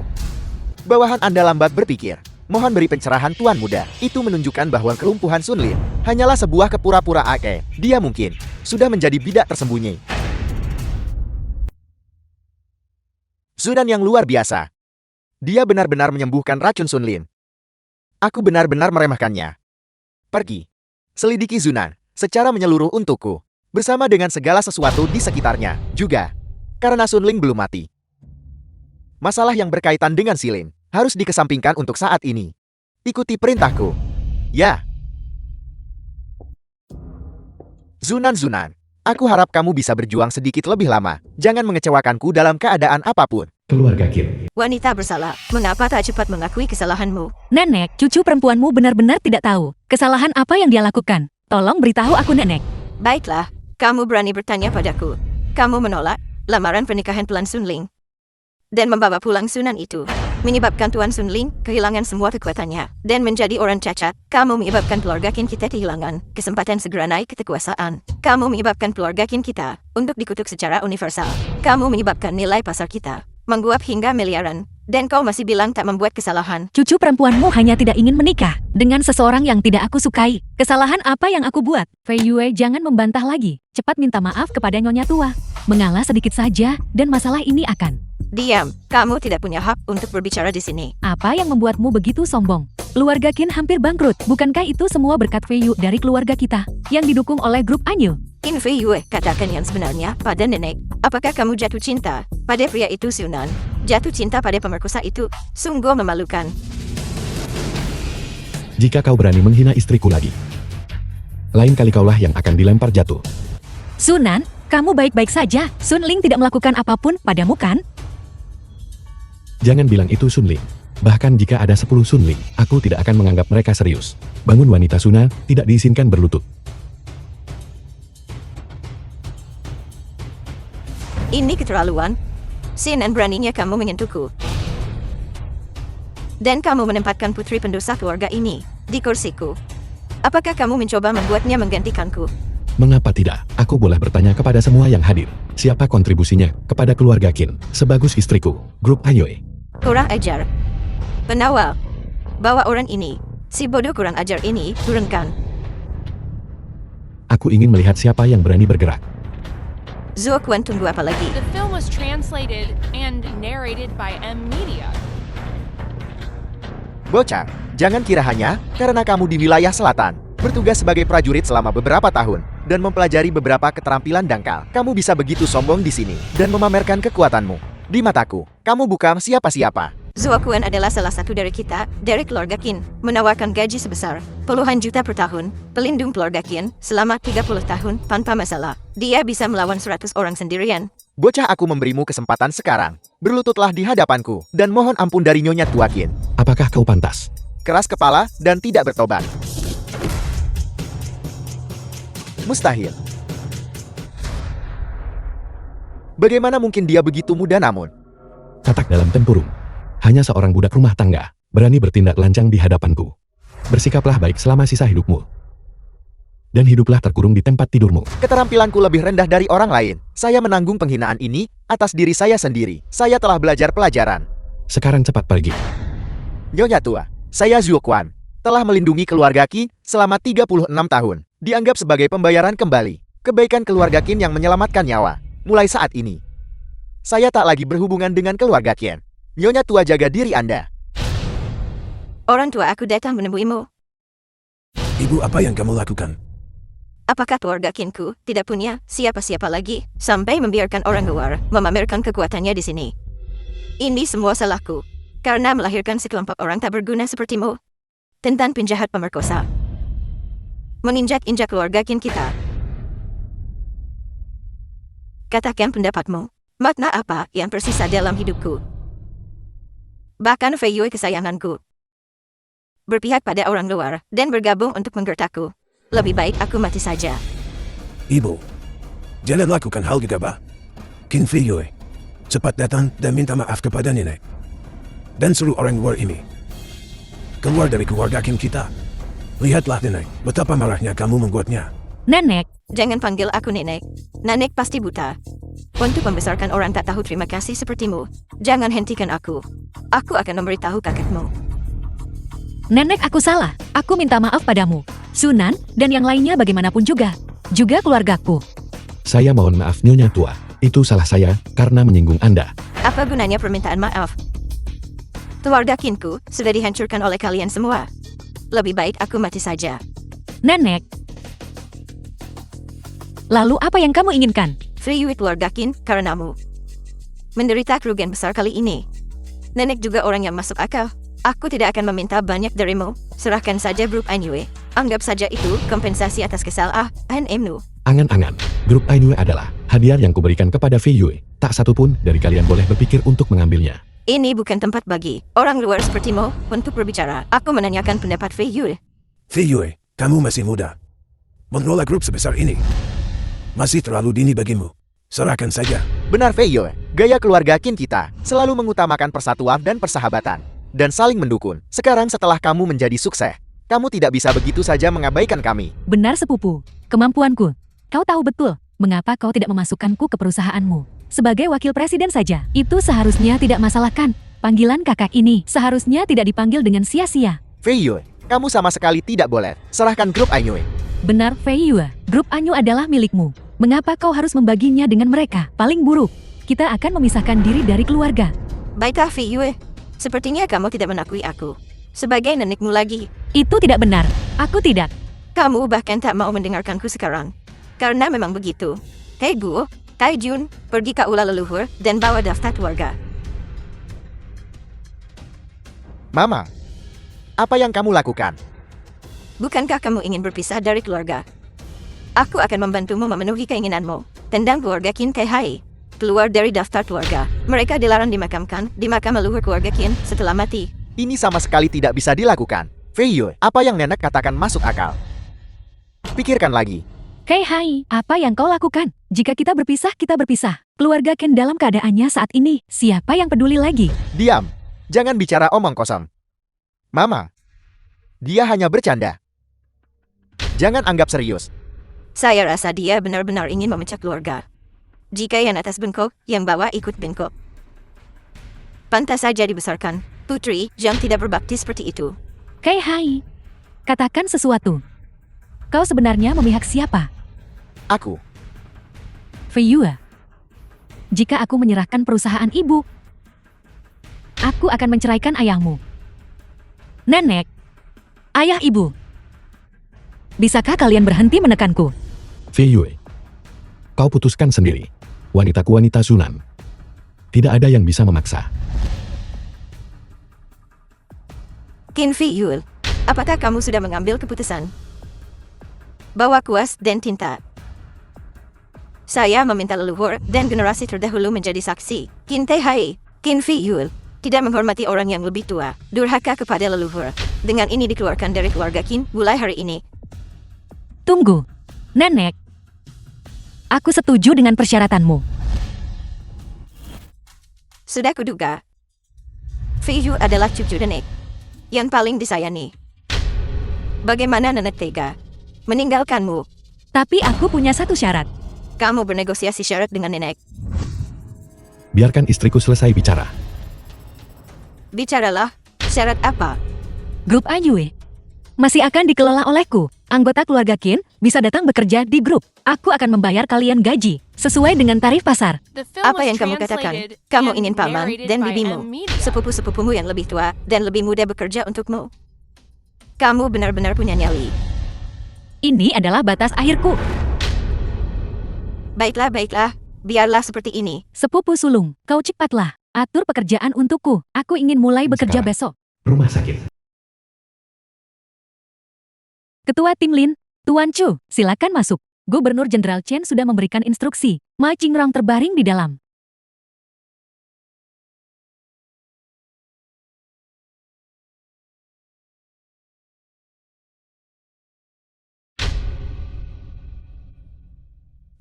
Bawahan Anda lambat berpikir. Mohon beri pencerahan Tuan Muda. Itu menunjukkan bahwa kelumpuhan Sun Lin hanyalah sebuah kepura-pura ake. Dia mungkin sudah menjadi bidak tersembunyi. Zunan yang luar biasa. Dia benar-benar menyembuhkan racun Sun Lin. Aku benar-benar meremehkannya. Pergi. Selidiki Zunan secara menyeluruh untukku. Bersama dengan segala sesuatu di sekitarnya juga. Karena Sun Lin belum mati. Masalah yang berkaitan dengan Silin harus dikesampingkan untuk saat ini. Ikuti perintahku. Ya. Zunan, aku harap kamu bisa berjuang sedikit lebih lama. Jangan mengecewakanku dalam keadaan apapun. Keluarga Qin. Wanita bersalah, mengapa tak cepat mengakui kesalahanmu? Nenek, cucu perempuanmu benar-benar tidak tahu kesalahan apa yang dia lakukan. Tolong beritahu aku, Nenek. Baiklah, kamu berani bertanya padaku. Kamu menolak lamaran pernikahan Tuan Sun Ling dan membawa pulang Sunan itu, menyebabkan Tuan Sun Ling kehilangan semua kekuatannya dan menjadi orang cacat. Kamu menyebabkan keluarga Qin kita kehilangan kesempatan segera naik ke kekuasaan. Kamu menyebabkan keluarga Qin kita untuk dikutuk secara universal. Kamu menyebabkan nilai pasar kita menguap hingga miliaran. Dan kau masih bilang tak membuat kesalahan. Cucu perempuanmu hanya tidak ingin menikah dengan seseorang yang tidak aku sukai. Kesalahan apa yang aku buat? Fei Yue, jangan membantah lagi. Cepat minta maaf kepada Nyonya Tua. Mengalah sedikit saja, dan masalah ini akan... Diam, kamu tidak punya hak untuk berbicara di sini. Apa yang membuatmu begitu sombong? Keluarga Qin hampir bangkrut. Bukankah itu semua berkat Fei Yue dari keluarga kita, yang didukung oleh grup Anyu? In Fei Yue, katakan yang sebenarnya pada nenek. Apakah kamu jatuh cinta pada pria itu, Sunan? Jatuh cinta pada pemerkosa itu sungguh memalukan. Jika kau berani menghina istriku lagi, lain kali kaulah yang akan dilempar jatuh. Sunan, kamu baik-baik saja. Sun Ling tidak melakukan apapun padamu, kan? Jangan bilang itu Sun Ling. Bahkan jika ada 10 Sun Ling, aku tidak akan menganggap mereka serius. Bangun wanita Suna, tidak diizinkan berlutut. Ini keterlaluan. Sinan beraninya kamu menyentuhku. Dan kamu menempatkan putri pendosa keluarga ini di kursiku. Apakah kamu mencoba membuatnya menggantikanku? Mengapa tidak? Aku boleh bertanya kepada semua yang hadir. Siapa kontribusinya kepada keluarga Qin sebagus istriku, grup Ayoe? Kurang ajar. Penawal, bawa orang ini, si bodoh kurang ajar ini, turunkan. Aku ingin melihat siapa yang berani bergerak. Zuo Quan, tunggu apa lagi? The film was translated and narrated by M Media. Bocah, jangan kira hanya karena kamu di wilayah selatan, bertugas sebagai prajurit selama beberapa tahun, dan mempelajari beberapa keterampilan dangkal, kamu bisa begitu sombong di sini, dan memamerkan kekuatanmu. Di mataku, kamu bukan siapa-siapa. Zuo Quan adalah salah satu dari kita, dari keluarga Qin, menawarkan gaji sebesar puluhan juta per tahun, pelindung keluarga Qin, selama 30 tahun, tanpa masalah. Dia bisa melawan 100 orang sendirian. Bocah, aku memberimu kesempatan sekarang. Berlututlah di hadapanku, dan mohon ampun dari Nyonya Tua Qin. Apakah kau pantas? Keras kepala dan tidak bertobat. Mustahil. Bagaimana mungkin dia begitu muda namun? Katak dalam tempurung. Hanya seorang budak rumah tangga, berani bertindak lancang di hadapanku. Bersikaplah baik selama sisa hidupmu. Dan hiduplah terkurung di tempat tidurmu. Keterampilanku lebih rendah dari orang lain. Saya menanggung penghinaan ini atas diri saya sendiri. Saya telah belajar pelajaran. Sekarang cepat pergi. Nyonya Tua, saya Zuo Quan. Telah melindungi keluarga Qin selama 36 tahun. Dianggap sebagai pembayaran kembali. Kebaikan keluarga Qin yang menyelamatkan nyawa. Mulai saat ini, saya tak lagi berhubungan dengan keluarga Qin. Nyonya Tua, jaga diri Anda. Orang tua aku datang menemuimu. Ibu, apa yang kamu lakukan? Apakah keluarga Qinku tidak punya siapa-siapa lagi, sampai membiarkan orang luar memamerkan kekuatannya di sini? Ini semua salahku, karena melahirkan sekelompok orang tak berguna sepertimu. Tentang penjahat pemerkosa. Menginjak-injak keluarga Qin kita. Katakan pendapatmu. Makna apa yang tersisa dalam hidupku? Bahkan Fei Yue kesayanganku berpihak pada orang luar dan bergabung untuk menggertakku. Lebih baik aku mati saja. Ibu, jangan lakukan hal gegabah. Qin Fei Yue, cepat datang dan minta maaf kepada nenek. Dan suruh orang luar ini keluar dari keluarga Qin kita. Lihatlah nenek, betapa marahnya kamu membuatnya. Nenek, Jangan panggil aku nenek. Nenek pasti buta. Untuk membesarkan orang tak tahu terima kasih sepertimu, jangan hentikan aku. Aku akan memberitahu kakekmu. nenek aku salah. Aku minta maaf padamu. Sunan, dan yang lainnya bagaimanapun juga. Juga keluargaku. Saya mohon maaf Nyonya Tua. Itu salah saya, karena menyinggung Anda. Apa gunanya permintaan maaf? Keluarga Qinku sudah dihancurkan oleh kalian semua. Lebih baik aku mati saja. Nenek. Lalu apa yang kamu inginkan? Fei Yue keluarga Qin karenamu menderita kerugian besar kali ini. Nenek juga orang yang masuk akal. Aku tidak akan meminta banyak darimu. Serahkan saja grup Ainue. Anggap saja itu kompensasi atas kesalahanmu. Angan-angan, grup Ainue adalah hadiah yang kuberikan kepada Fei Yue. Tak satu pun dari kalian boleh berpikir untuk mengambilnya. Ini bukan tempat bagi orang luar sepertimu untuk berbicara. Aku menanyakan pendapat Fei Yue. Fei Yue, kamu masih muda. Mengelola grup sebesar ini masih terlalu dini bagimu. Serahkan saja. Benar Fei Yue, gaya keluarga Qin kita selalu mengutamakan persatuan dan persahabatan. Dan saling mendukung. Sekarang setelah kamu menjadi sukses, kamu tidak bisa begitu saja mengabaikan kami. Benar sepupu. Kemampuanku. Kau tahu betul, mengapa kau tidak memasukkanku ke perusahaanmu. Sebagai wakil presiden saja, itu seharusnya tidak masalahkan. Panggilan kakak ini seharusnya tidak dipanggil dengan sia-sia. Fei Yue, kamu sama sekali tidak boleh. Serahkan grup Ainue. Benar Fei Yue, grup Anyu adalah milikmu. Mengapa kau harus membaginya dengan mereka? Paling buruk, kita akan memisahkan diri dari keluarga. Baiklah Fei Yue, sepertinya kamu tidak mengakui aku sebagai nenekmu lagi. Itu tidak benar. Aku tidak. Kamu bahkan tak mau mendengarkanku sekarang. Karena memang begitu. Hei Guo, Kai Jun, pergi ke aula leluhur dan bawa daftar keluarga. Mama, apa yang kamu lakukan? Bukankah kamu ingin berpisah dari keluarga? Aku akan membantumu memenuhi keinginanmu. Tendang keluarga Qin Kai Hai. Keluar dari daftar keluarga. Mereka dilarang dimakamkan di makam leluhur keluarga Qin setelah mati. Ini sama sekali tidak bisa dilakukan. Fei Yue, apa yang nenek katakan masuk akal. Pikirkan lagi. Kai Hai, apa yang kau lakukan? Jika kita berpisah. Keluarga Ken dalam keadaannya saat ini, siapa yang peduli lagi? Diam. Jangan bicara omong kosong. Mama, dia hanya bercanda. Jangan anggap serius. Saya rasa dia benar-benar ingin memecah keluarga. Jika yang atas bengkok, yang bawah ikut bengkok. Pantas saja dibesarkan. Putri, jangan tidak berbakti seperti itu. Kai Hai, katakan sesuatu. Kau sebenarnya memihak siapa? Aku. Fei Yue, Jika aku menyerahkan perusahaan ibu, aku akan menceraikan ayahmu. Nenek, ayah ibu. Bisakah kalian berhenti menekanku? Fei Yue, kau putuskan sendiri. Wanitaku wanita Sunan. Tidak ada yang bisa memaksa. Qin Fei Yul, apakah kamu sudah mengambil keputusan? Bahwa kuas dan tinta. Saya meminta leluhur dan generasi terdahulu menjadi saksi. Qin Te Hai, Qin Fei Yul, tidak menghormati orang yang lebih tua, durhaka kepada leluhur. Dengan ini dikeluarkan dari keluarga Qin mulai hari ini. Tunggu, Nenek. Aku setuju dengan persyaratanmu. Sudah kuduga. Fei Yul adalah cucu nenek yang paling disayangi. Bagaimana nenek tega meninggalkanmu? Tapi aku punya satu syarat. Kamu bernegosiasi syarat dengan nenek. Biarkan istriku selesai bicara. Bicaralah, syarat apa? Grup Ayue masih akan dikelola olehku. Anggota keluarga Qin bisa datang bekerja di grup. Aku akan membayar kalian gaji sesuai dengan tarif pasar. The film Apa was yang kamu katakan? translated Kamu and ingin paman narrated dan by bibimu, M-Media. sepupu-sepupumu yang lebih tua dan lebih muda bekerja untukmu. Kamu benar-benar punya nyali. Ini adalah batas akhirku. Baiklah, biarlah seperti ini. Sepupu sulung, kau cepatlah. Atur pekerjaan untukku. Aku ingin mulai bekerja Sekarang. besok. Rumah sakit. Ketua Tim Lin, Tuan Chu, silakan masuk. Gubernur Jenderal Chen sudah memberikan instruksi. Ma Qingrong terbaring di dalam.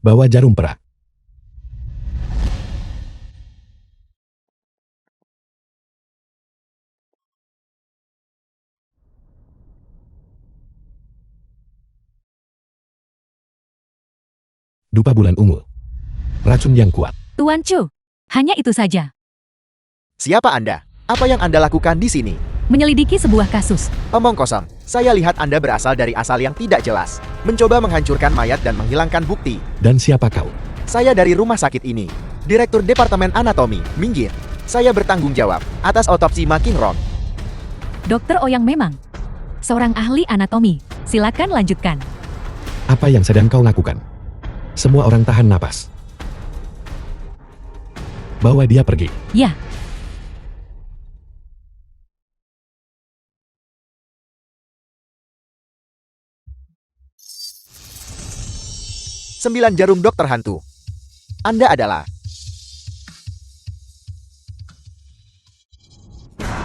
Bawa jarum perak. Dupa bulan ungu. Racun yang kuat. Tuan Chu, hanya itu saja. Siapa Anda? Apa yang Anda lakukan di sini? Menyelidiki sebuah kasus. Omong kosong. Saya lihat Anda berasal dari asal yang tidak jelas. Mencoba menghancurkan mayat dan menghilangkan bukti. Dan siapa kau? Saya dari rumah sakit ini. Direktur Departemen Anatomi, minggir. Saya bertanggung jawab atas otopsi Ma Qingrong. Dokter Ouyang memang seorang ahli anatomi. Silakan lanjutkan. Apa yang sedang kau lakukan? Semua orang tahan napas. Bawa dia pergi. Ya, 9 jarum dokter hantu. Anda adalah...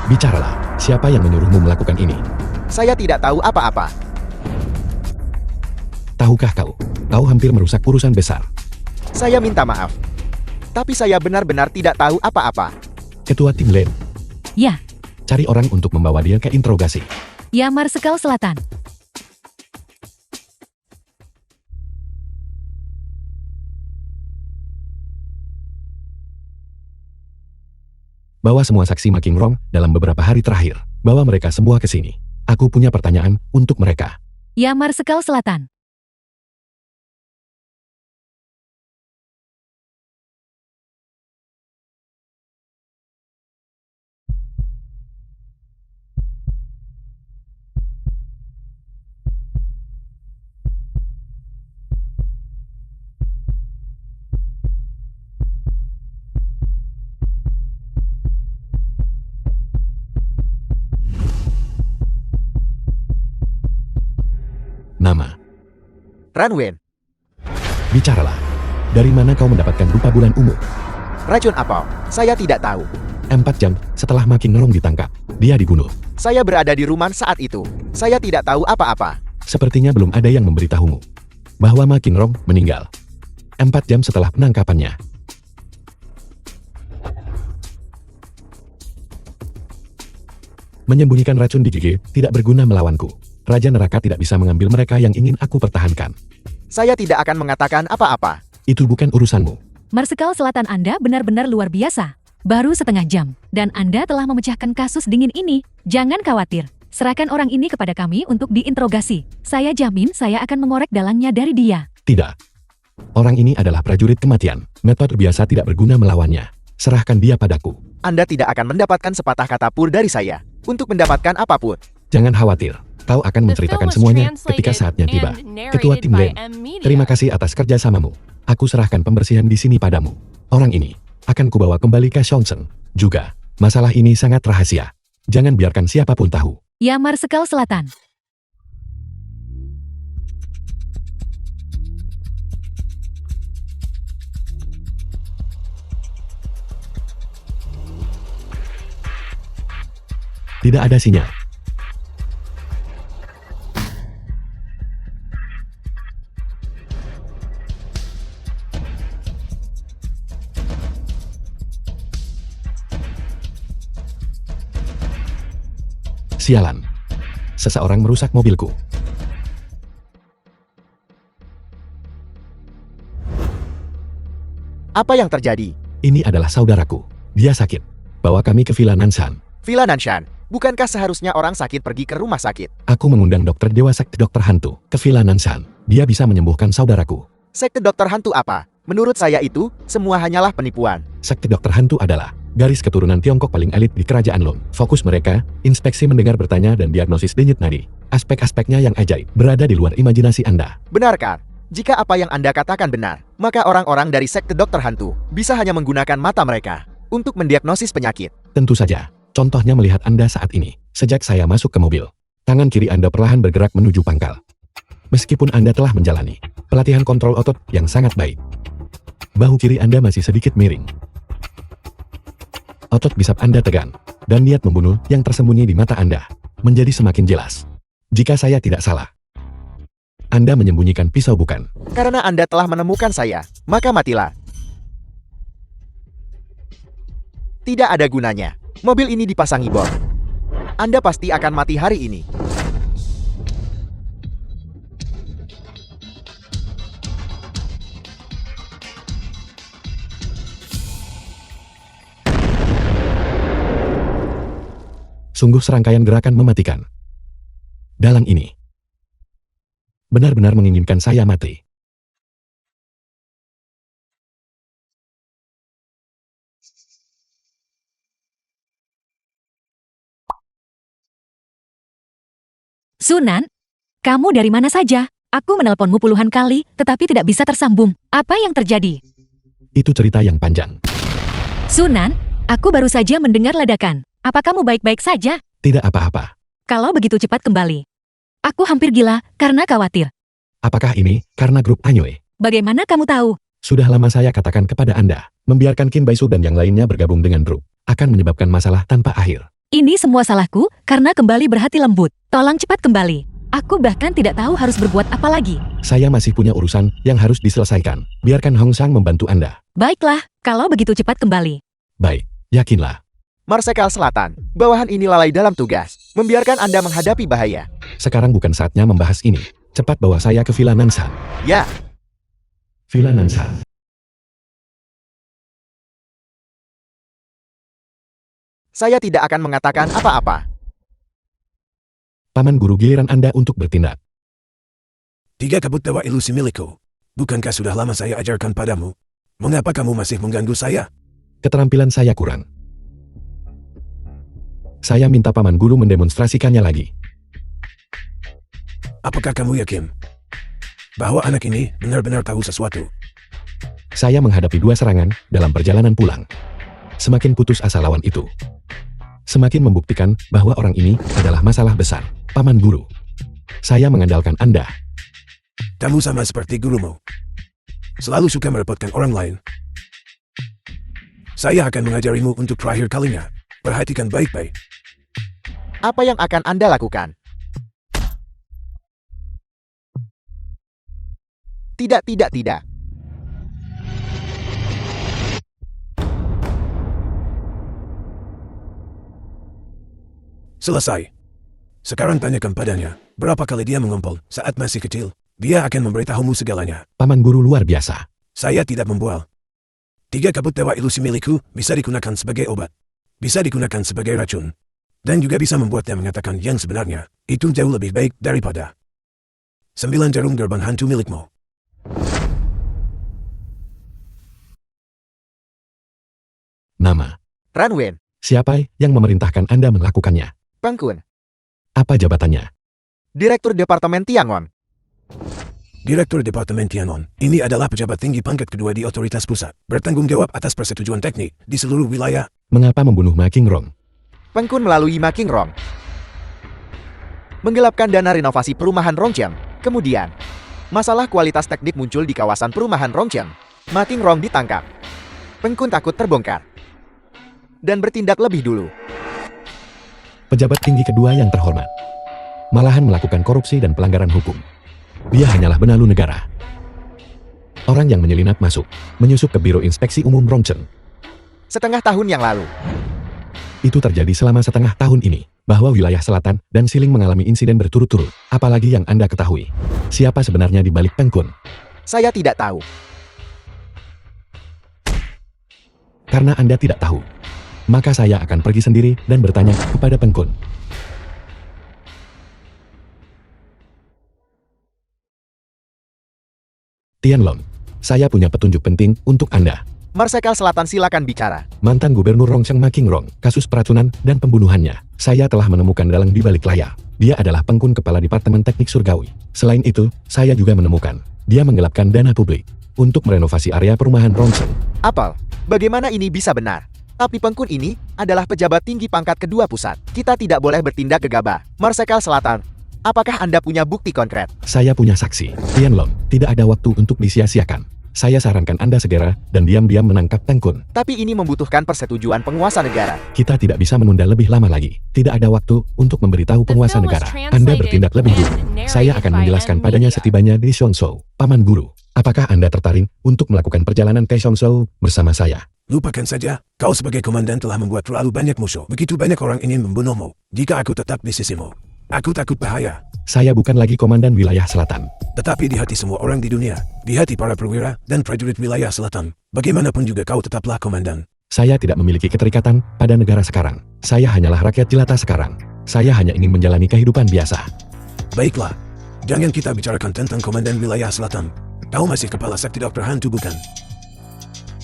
Bicaralah, siapa yang menyuruhmu melakukan ini? Saya tidak tahu apa-apa. Tahukah kau? Kau hampir merusak urusan besar. Saya minta maaf. Tapi saya benar-benar tidak tahu apa-apa. Ketua Tim Lin, ya, cari orang untuk membawa dia ke interogasi. ya Marsekal Selatan. Bawa semua saksi Ma Qingrong dalam beberapa hari terakhir. Bawa mereka semua ke sini. Aku punya pertanyaan untuk mereka. Ya Marsekal Selatan. Nama, Ranwen, bicaralah. Dari mana kau mendapatkan rupa bulan ungu? racun apa? Saya tidak tahu. 4 jam setelah Ma Qingrong ditangkap, dia dibunuh. Saya berada di rumah saat itu. Saya tidak tahu apa-apa. Sepertinya belum ada yang memberitahumu bahwa Ma Qingrong meninggal 4 jam setelah penangkapannya. Menyembunyikan racun di gigi tidak berguna melawanku. Raja neraka tidak bisa mengambil mereka yang ingin aku pertahankan. Saya tidak akan mengatakan apa-apa. Itu bukan urusanmu. Marsekal Selatan Anda benar-benar luar biasa. Baru setengah jam, dan Anda telah memecahkan kasus dingin ini. Jangan khawatir. Serahkan orang ini kepada kami untuk diinterogasi. Saya jamin saya akan mengorek dalangnya dari dia. Tidak. Orang ini adalah prajurit kematian. Metode biasa tidak berguna melawannya. Serahkan dia padaku. Anda tidak akan mendapatkan sepatah kata pun dari saya. Untuk mendapatkan apapun. Jangan khawatir. Kau akan The film menceritakan was semuanya ketika translated saatnya tiba. and Ketua narrated tim by Len, M Media. terima kasih atas kerjasamamu. Aku serahkan pembersihan di sini padamu. Orang ini akan kubawa kembali ke Shongsen. Juga, masalah ini sangat rahasia. Jangan biarkan siapapun tahu. Ya Marsekal Selatan. Tidak ada sinyal. Sialan. Seseorang merusak mobilku. Apa yang terjadi? Ini adalah saudaraku. Dia sakit. Bawa kami ke Villa Nanshan. Villa Nanshan, bukankah seharusnya orang sakit pergi ke rumah sakit? Aku mengundang dokter dewa sekte dokter hantu ke Villa Nanshan. Dia bisa menyembuhkan saudaraku. Sekte dokter hantu apa? Menurut saya itu, semua hanyalah penipuan. Sekte dokter hantu adalah garis keturunan Tiongkok paling elit di kerajaan Lon. Fokus mereka, inspeksi mendengar bertanya dan diagnosis denyut nadi. Aspek-aspeknya yang ajaib, berada di luar imajinasi Anda. Benarkah? Jika apa yang Anda katakan benar, maka orang-orang dari sekte dokter hantu bisa hanya menggunakan mata mereka untuk mendiagnosis penyakit. Tentu saja, contohnya melihat Anda saat ini. Sejak saya masuk ke mobil, tangan kiri Anda perlahan bergerak menuju pangkal. Meskipun Anda telah menjalani pelatihan kontrol otot yang sangat baik, bahu kiri Anda masih sedikit miring. Otot bisap Anda tegang, dan niat membunuh yang tersembunyi di mata Anda menjadi semakin jelas. Jika saya tidak salah, Anda menyembunyikan pisau bukan? Karena Anda telah menemukan saya, maka matilah. Tidak ada gunanya. Mobil ini dipasangi bom. Anda pasti akan mati hari ini. Sungguh serangkaian gerakan mematikan. Dalang ini benar-benar menginginkan saya mati. Sunan, kamu dari mana saja? Aku menelponmu puluhan kali, tetapi tidak bisa tersambung. Apa yang terjadi? Itu cerita yang panjang. Sunan, aku baru saja mendengar ledakan. Apa kamu baik-baik saja? Tidak apa-apa. Kalau begitu cepat kembali. Aku hampir gila karena khawatir. Apakah ini karena grup Anyue? Bagaimana kamu tahu? Sudah lama saya katakan kepada Anda, membiarkan Kim Baisu dan yang lainnya bergabung dengan grup akan menyebabkan masalah tanpa akhir. Ini semua salahku karena kembali berhati lembut. Tolong cepat kembali. Aku bahkan tidak tahu harus berbuat apa lagi. Saya masih punya urusan yang harus diselesaikan. Biarkan Hong Sang membantu Anda. Baiklah, kalau begitu cepat kembali. Baik, yakinlah. Marsekal Selatan, bawahan ini lalai dalam tugas, membiarkan Anda menghadapi bahaya. Sekarang bukan saatnya membahas ini. Cepat bawa saya ke Villa Nanshan. Ya, Villa Nanshan. saya tidak akan mengatakan apa-apa. Paman guru giliran Anda untuk bertindak. 3 kabut dewa ilusi milikku. Bukankah sudah lama saya ajarkan padamu? Mengapa kamu masih mengganggu saya? Keterampilan saya kurang. Saya minta paman guru mendemonstrasikannya lagi. Apakah kamu yakin bahwa anak ini benar-benar tahu sesuatu? Saya menghadapi 2 serangan dalam perjalanan pulang. Semakin putus asa lawan itu, semakin membuktikan bahwa orang ini adalah masalah besar. Paman guru, saya mengandalkan Anda. Kamu sama seperti gurumu. Selalu suka merepotkan orang lain. Saya akan mengajarimu untuk terakhir kalinya. Perhatikan baik-baik. Apa yang akan Anda lakukan? Tidak, tidak, tidak. Selesai. Sekarang tanyakan padanya, berapa kali dia mengumpul saat masih kecil. Dia akan memberitahumu segalanya. Paman guru luar biasa. Saya tidak membual. 3 kabut dewa ilusi milikku bisa digunakan sebagai obat. Bisa digunakan sebagai racun. Dan juga bisa membuatnya mengatakan yang sebenarnya. Itu jauh lebih baik daripada 9 jarum gerbang hantu milikmu. Nama. Ranwen, Siapa yang memerintahkan Anda melakukannya? Pengkun, Apa jabatannya? Direktur Departemen Tiangon. Direktur Departemen Tiangon, ini adalah pejabat tinggi pangkat kedua di otoritas pusat, bertanggung jawab atas persetujuan teknik di seluruh wilayah. Mengapa membunuh Ma Qingrong? Pengkun melalui Ma Qingrong menggelapkan dana renovasi perumahan Rongcheng. Kemudian, masalah kualitas teknik muncul di kawasan perumahan Rongcheng. Ma Qingrong ditangkap. Pengkun takut terbongkar dan bertindak lebih dulu. Pejabat tinggi kedua yang terhormat. Malahan melakukan korupsi dan pelanggaran hukum. Dia hanyalah benalu negara. Orang yang menyelinap masuk, menyusup ke Biro Inspeksi Umum Rongcheng. Setengah tahun yang lalu, Itu terjadi selama setengah tahun ini, bahwa wilayah selatan dan Siling mengalami insiden berturut-turut, apalagi yang Anda ketahui. Siapa sebenarnya di balik Pengkun? saya tidak tahu. Karena Anda tidak tahu, maka saya akan pergi sendiri dan bertanya kepada Pengkun. Tianlong, saya punya petunjuk penting untuk Anda. Marsekal Selatan silakan bicara. Mantan Gubernur Rongcheng Ma Qingrong, kasus peracunan dan pembunuhannya. Saya telah menemukan dalang di balik layar. Dia adalah Pengkun Kepala Departemen Teknik Surgawi. Selain itu, saya juga menemukan dia menggelapkan dana publik untuk merenovasi area perumahan Rongcheng. Apel, bagaimana ini bisa benar? Tapi Pengkun ini adalah pejabat tinggi pangkat kedua pusat. Kita tidak boleh bertindak gegabah. Marsekal Selatan, apakah Anda punya bukti konkret? Saya punya saksi. Tianlong, tidak ada waktu untuk disia-siakan. Saya sarankan Anda segera dan diam-diam menangkap Pengkun. Tapi ini membutuhkan persetujuan penguasa negara. Kita tidak bisa menunda lebih lama lagi. Tidak ada waktu untuk memberitahu penguasa negara. Anda bertindak lebih dulu. Saya akan menjelaskan padanya setibanya di Xiongzhou. Paman Guru, apakah Anda tertarik untuk melakukan perjalanan ke Xiongzhou bersama saya? Lupakan saja, kau sebagai komandan telah membuat terlalu banyak musuh. Begitu banyak orang ingin membunuhmu. Jika aku tetap di sisimu, aku takut bahaya. Saya bukan lagi komandan wilayah selatan. Tetapi di hati semua orang di dunia, di hati para perwira dan prajurit wilayah selatan, bagaimanapun juga kau tetaplah komandan. Saya tidak memiliki keterikatan pada negara sekarang. Saya hanyalah rakyat jelata sekarang. Saya hanya ingin menjalani kehidupan biasa. Baiklah, jangan kita bicarakan tentang komandan wilayah selatan. Kau masih kepala sekte dokter hantu bukan?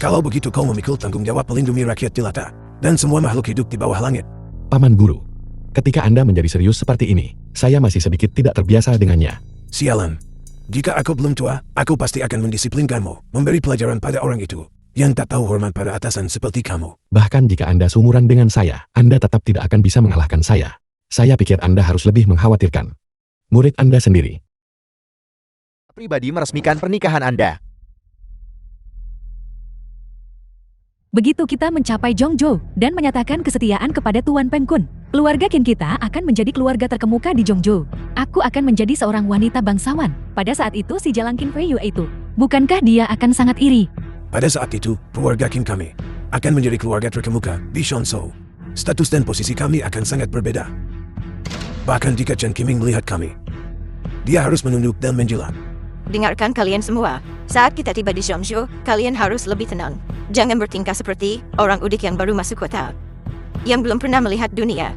Kalau begitu kau memikul tanggung jawab melindungi rakyat jelata dan semua makhluk hidup di bawah langit. Paman Guru, ketika Anda menjadi serius seperti ini, saya masih sedikit tidak terbiasa dengannya. Sialan. Jika aku belum tua, aku pasti akan mendisiplinkanmu, memberi pelajaran pada orang itu yang tak tahu hormat pada atasan seperti kamu. Bahkan jika Anda seumuran dengan saya, Anda tetap tidak akan bisa mengalahkan saya. Saya pikir Anda harus lebih mengkhawatirkan murid Anda sendiri. Pribadi meresmikan pernikahan Anda. Begitu kita mencapai Zhongzhou dan menyatakan kesetiaan kepada Tuan Pengkun, keluarga Qin kita akan menjadi keluarga terkemuka di Zhongzhou. Aku akan menjadi seorang wanita bangsawan. Pada saat itu si Jalang Qin Feiyu itu, bukankah dia akan sangat iri? Pada saat itu, keluarga Qin kami akan menjadi keluarga terkemuka di Xiongzhou. Status dan posisi kami akan sangat berbeda. Bahkan jika Chen Qiming melihat kami, dia harus menunduk dan menjilat. Dengarkan kalian semua. Saat kita tiba di Zhongzhou, kalian harus lebih tenang. Jangan bertingkah seperti orang udik yang baru masuk kota, yang belum pernah melihat dunia.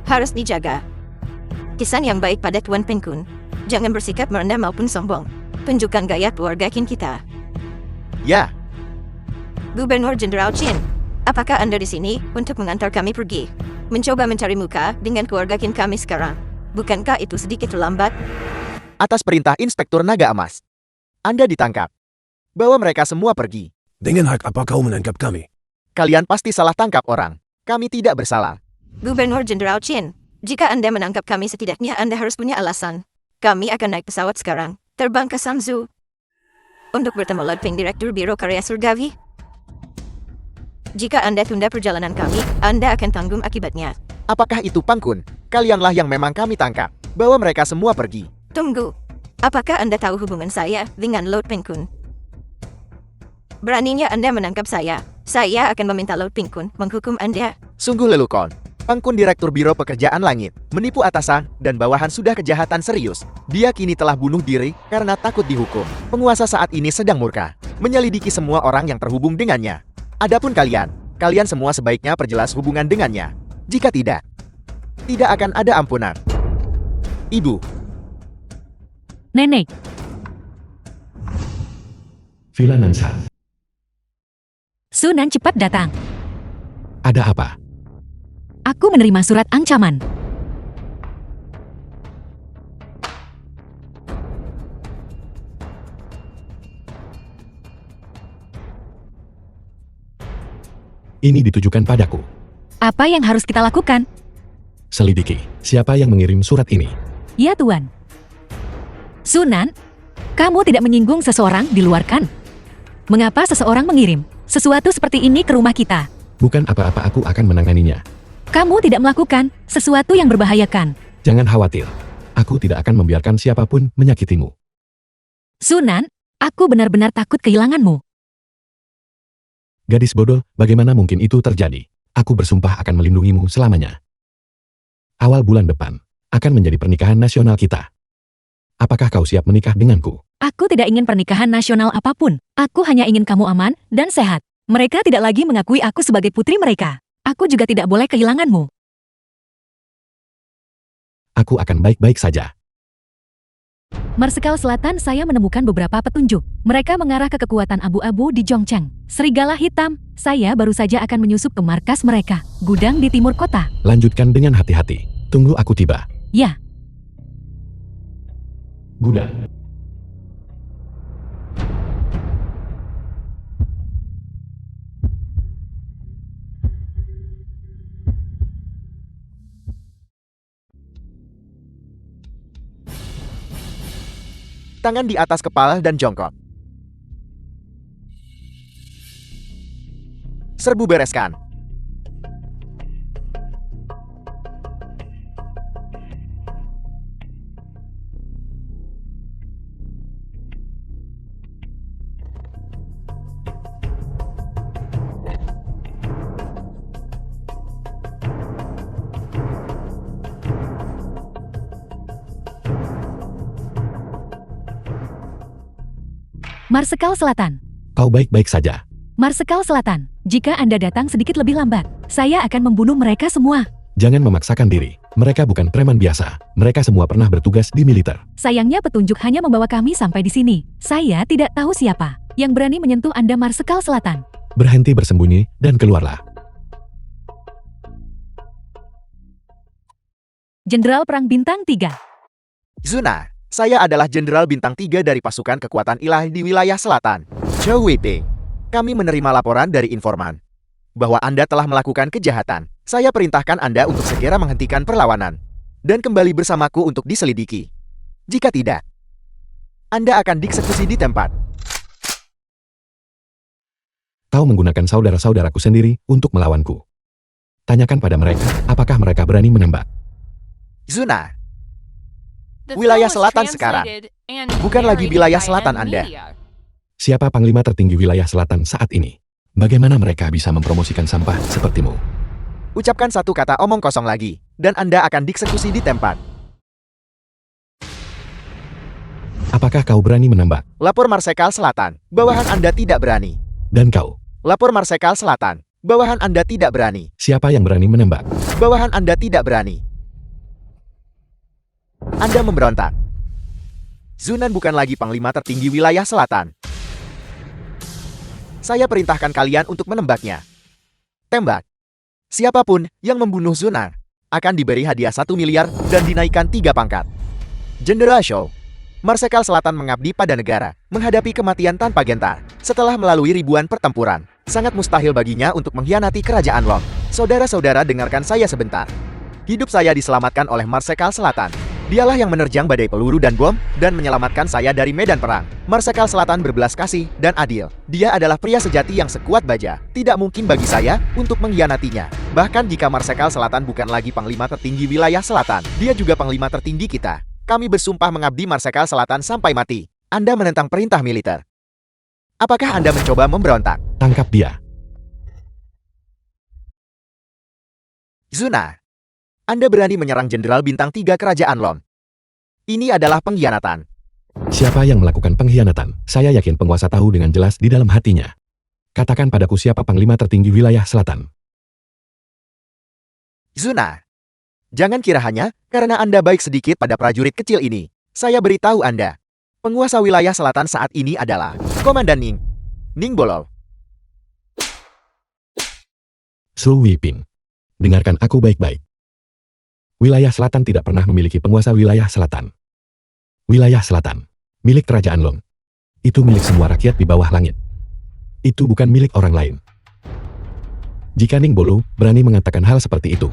Harus dijaga kesan yang baik pada Tuan Pengkun. Jangan bersikap merendah maupun sombong. Tunjukkan gaya keluarga Qin kita. Ya, Gubernur Jenderal Qin, apakah Anda di sini untuk mengantar kami pergi? Mencoba mencari muka dengan keluarga Qin kami sekarang. Bukankah itu sedikit terlambat? atas perintah Inspektur Naga Emas, Anda ditangkap. Bawa mereka semua pergi. Dengan hak apa kau menangkap kami? Kalian pasti salah tangkap orang. Kami tidak bersalah. Gubernur Jenderal Qin, jika Anda menangkap kami setidaknya Anda harus punya alasan. Kami akan naik pesawat sekarang, terbang ke Sangzhou untuk bertemu Lord Peng, Direktur Biro Karya Surgawi. Jika Anda tunda perjalanan kami, Anda akan tanggung akibatnya. Apakah itu Pengkun? Kalianlah yang memang kami tangkap. Bawa mereka semua pergi. Tunggu. Apakah Anda tahu hubungan saya dengan Lord Pengkun? Beraninya Anda menangkap saya akan meminta Lord Pengkun menghukum Anda. Sungguh lelukon. Pengkun Direktur Biro Pekerjaan Langit, menipu atasan dan bawahan sudah kejahatan serius. Dia kini telah bunuh diri karena takut dihukum. Penguasa saat ini sedang murka, menyelidiki semua orang yang terhubung dengannya. Adapun kalian semua sebaiknya perjelas hubungan dengannya. Jika tidak akan ada ampunan. Ibu, Nenek, Villa Nansha. Sunan cepat datang. Ada apa? Aku menerima surat ancaman. Ini ditujukan padaku. Apa yang harus kita lakukan? Selidiki, siapa yang mengirim surat ini? Ya Tuan. Sunan, kamu tidak menyinggung seseorang di luar kan? Mengapa seseorang mengirim sesuatu seperti ini ke rumah kita? Bukan apa-apa, aku akan menanganinya. Kamu tidak melakukan sesuatu yang berbahayakan. Jangan khawatir. Aku tidak akan membiarkan siapapun menyakitimu. Sunan, aku benar-benar takut kehilanganmu. Gadis bodoh, bagaimana mungkin itu terjadi? Aku bersumpah akan melindungimu selamanya. Awal bulan depan, akan menjadi pernikahan nasional kita. Apakah kau siap menikah denganku? Aku tidak ingin pernikahan nasional apapun. Aku hanya ingin kamu aman dan sehat. Mereka tidak lagi mengakui aku sebagai putri mereka. Aku juga tidak boleh kehilanganmu. Aku akan baik-baik saja. Marsekal Selatan saya menemukan beberapa petunjuk. Mereka mengarah ke kekuatan abu-abu di Zhongcheng. Serigala hitam, saya baru saja akan menyusup ke markas mereka. Gudang di timur kota. Lanjutkan dengan hati-hati. Tunggu aku tiba. Ya, Gudang. Tangan di atas kepala dan jongkok. Serbu bereskan. Marsekal Selatan. Kau baik-baik saja. Marsekal Selatan, jika Anda datang sedikit lebih lambat, saya akan membunuh mereka semua. Jangan memaksakan diri. Mereka bukan preman biasa. Mereka semua pernah bertugas di militer. Sayangnya petunjuk hanya membawa kami sampai di sini. Saya tidak tahu siapa yang berani menyentuh Anda Marsekal Selatan. Berhenti bersembunyi dan keluarlah. Jenderal Perang Bintang 3. Zuna, saya adalah Jenderal Bintang 3 dari pasukan kekuatan ilahi di wilayah selatan. Zhou Weiping. Kami menerima laporan dari informan bahwa Anda telah melakukan kejahatan. Saya perintahkan Anda untuk segera menghentikan perlawanan dan kembali bersamaku untuk diselidiki. Jika tidak, Anda akan dieksekusi di tempat. Kau menggunakan saudara-saudaraku sendiri untuk melawanku. Tanyakan pada mereka, apakah mereka berani menembak. Zuna, The Wilayah film was selatan sekarang. translated and Bukan lagi narrated wilayah by selatan N Anda. Media. Siapa panglima tertinggi wilayah selatan saat ini? Bagaimana mereka bisa mempromosikan sampah sepertimu? ucapkan satu kata omong kosong lagi, dan Anda akan dieksekusi di tempat. Apakah kau berani menembak? Lapor Marsekal Selatan, bawahan Anda tidak berani. Dan kau, Lapor Marsekal Selatan, bawahan Anda tidak berani. siapa yang berani menembak? Bawahan Anda tidak berani. Anda memberontak. Zunan bukan lagi panglima tertinggi wilayah selatan. Saya perintahkan kalian untuk menembaknya. Tembak. Siapapun yang membunuh Zunan akan diberi hadiah 1 miliar dan dinaikkan 3 pangkat. Jenderal Shou. Marsekal Selatan mengabdi pada negara, menghadapi kematian tanpa gentar. Setelah melalui ribuan pertempuran, sangat mustahil baginya untuk mengkhianati kerajaan Long. Saudara-saudara, dengarkan saya sebentar. Hidup saya diselamatkan oleh Marsekal Selatan. Dialah yang menerjang badai peluru dan bom, dan menyelamatkan saya dari medan perang. Marsekal Selatan berbelas kasih dan adil. Dia adalah pria sejati yang sekuat baja. Tidak mungkin bagi saya untuk mengkhianatinya. Bahkan jika Marsekal Selatan bukan lagi panglima tertinggi wilayah selatan, dia juga panglima tertinggi kita. Kami bersumpah mengabdi Marsekal Selatan sampai mati. Anda menentang perintah militer. Apakah Anda mencoba memberontak? Tangkap dia. Zuna, Anda berani menyerang Jenderal Bintang 3 Kerajaan Lon. Ini adalah pengkhianatan. Siapa yang melakukan pengkhianatan? Saya yakin penguasa tahu dengan jelas di dalam hatinya. Katakan padaku siapa panglima tertinggi wilayah selatan. Zuna, jangan kira hanya karena Anda baik sedikit pada prajurit kecil ini. Saya beritahu Anda, penguasa wilayah selatan saat ini adalah Komandan Ning. Ning Bolol. Su Weiping. Dengarkan aku baik-baik. Wilayah selatan tidak pernah memiliki penguasa wilayah selatan. Wilayah selatan, milik kerajaan Long. Itu milik semua rakyat di bawah langit. Itu bukan milik orang lain. Jika Ning Bolo berani mengatakan hal seperti itu,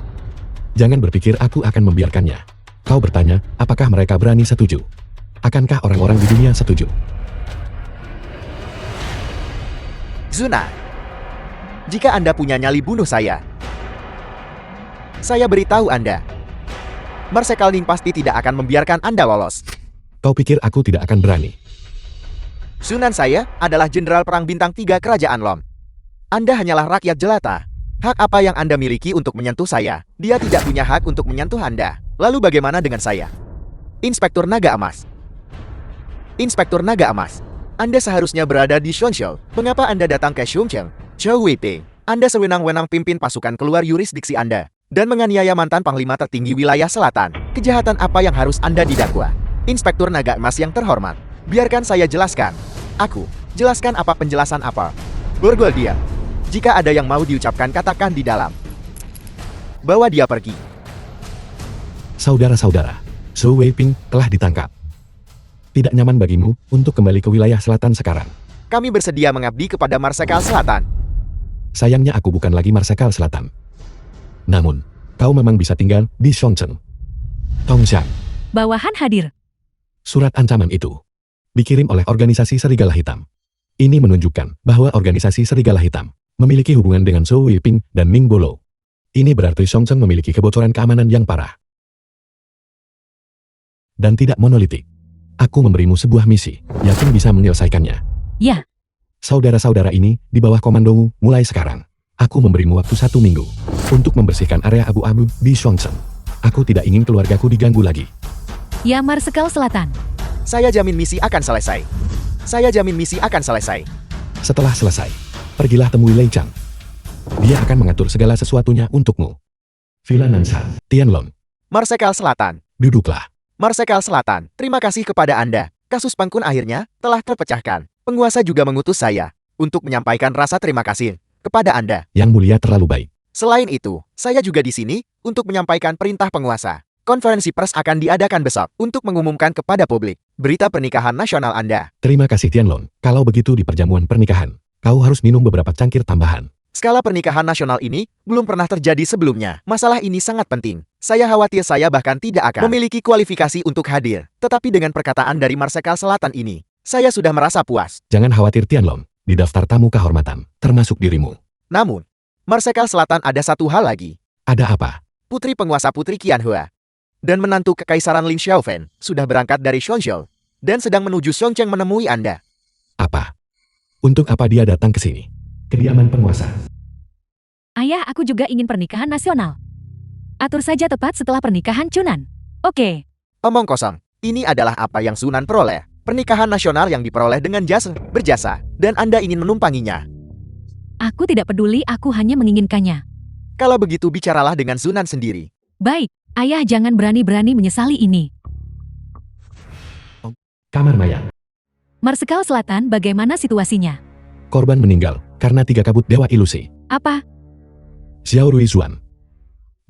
jangan berpikir aku akan membiarkannya. Kau bertanya, apakah mereka berani setuju? Akankah orang-orang di dunia setuju? Zuna, jika Anda punya nyali bunuh saya beritahu Anda. Marsekal Ning pasti tidak akan membiarkan Anda lolos. Kau pikir aku tidak akan berani? Sunan saya adalah Jenderal Perang Bintang 3 Kerajaan Lom. Anda hanyalah rakyat jelata. Hak apa yang Anda miliki untuk menyentuh saya? Dia tidak punya hak untuk menyentuh Anda. Lalu bagaimana dengan saya? Inspektur Naga Emas. Inspektur Naga Emas. Anda seharusnya berada di Shonshou. Mengapa Anda datang ke Shuncheng? Zhou Weiping. Anda sewenang-wenang pimpin pasukan keluar yurisdiksi Anda dan menganiaya mantan panglima tertinggi wilayah selatan. Kejahatan apa yang harus Anda didakwa? Inspektur Naga Emas yang terhormat, biarkan saya jelaskan. Aku jelaskan apa penjelasan apa. Borgol dia. Jika ada yang mau diucapkan katakan di dalam. Bawa dia pergi. Saudara-saudara, Su Weiping telah ditangkap. Tidak nyaman bagimu untuk kembali ke wilayah selatan sekarang. Kami bersedia mengabdi kepada Marsekal Selatan. Sayangnya aku bukan lagi Marsekal Selatan. Namun, kau memang bisa tinggal di Shongcheng. Tongxiang, Bawahan hadir. surat ancaman itu dikirim oleh organisasi Serigala Hitam. Ini menunjukkan bahwa organisasi Serigala Hitam memiliki hubungan dengan Su Weiping dan Ning Bolo. Ini berarti Shongcheng memiliki kebocoran keamanan yang parah. Dan tidak monolitik. Aku memberimu sebuah misi, yakin bisa menyelesaikannya. Ya, Saudara-saudara ini di bawah komandomu mulai sekarang. Aku memberimu waktu 1 minggu untuk membersihkan area abu-abu di Shongcheng. Aku tidak ingin keluargaku diganggu lagi. ya Marsekal Selatan. Saya jamin misi akan selesai. Saya jamin misi akan selesai. Setelah selesai, pergilah temui Lei Chang. Dia akan mengatur segala sesuatunya untukmu. Villa Nanshan, Tianlong, Marsekal Selatan. duduklah. Marsekal Selatan, terima kasih kepada Anda. Kasus Pangkun akhirnya telah terpecahkan. Penguasa juga mengutus saya untuk menyampaikan rasa terima kasih kepada Anda. Yang mulia terlalu baik. Selain itu, saya juga di sini untuk menyampaikan perintah penguasa. Konferensi pers akan diadakan besok untuk mengumumkan kepada publik berita pernikahan nasional Anda. Terima kasih Tianlong. Kalau begitu di perjamuan pernikahan, kau harus minum beberapa cangkir tambahan. Skala pernikahan nasional ini belum pernah terjadi sebelumnya. Masalah ini sangat penting. Saya khawatir saya bahkan tidak akan memiliki kualifikasi untuk hadir. Tetapi dengan perkataan dari Marsekal Selatan ini, saya sudah merasa puas. Jangan khawatir Tianlong, di daftar tamu kehormatan, termasuk dirimu. Namun, Marsekal Selatan ada satu hal lagi. Ada apa? Putri penguasa Putri Qianhua dan menantu Kekaisaran Lin Xiaofen sudah berangkat dari Shonshou dan sedang menuju Shongcheng menemui Anda. Apa? Untuk apa dia datang ke sini? Kediaman penguasa. Ayah, aku juga ingin pernikahan nasional. Atur saja tepat setelah pernikahan Cunan. Oke, Omong kosong, ini adalah apa yang Sunan peroleh. Pernikahan nasional yang diperoleh dengan berjasa, dan Anda ingin menumpanginya. aku tidak peduli, aku hanya menginginkannya. Kalau begitu bicaralah dengan Sunan sendiri. Baik, ayah jangan berani-berani menyesali ini. Kamar mayat. Marsekal Selatan, bagaimana situasinya? Korban meninggal karena 3 kabut dewa ilusi. Apa? Xiao Ruizuan.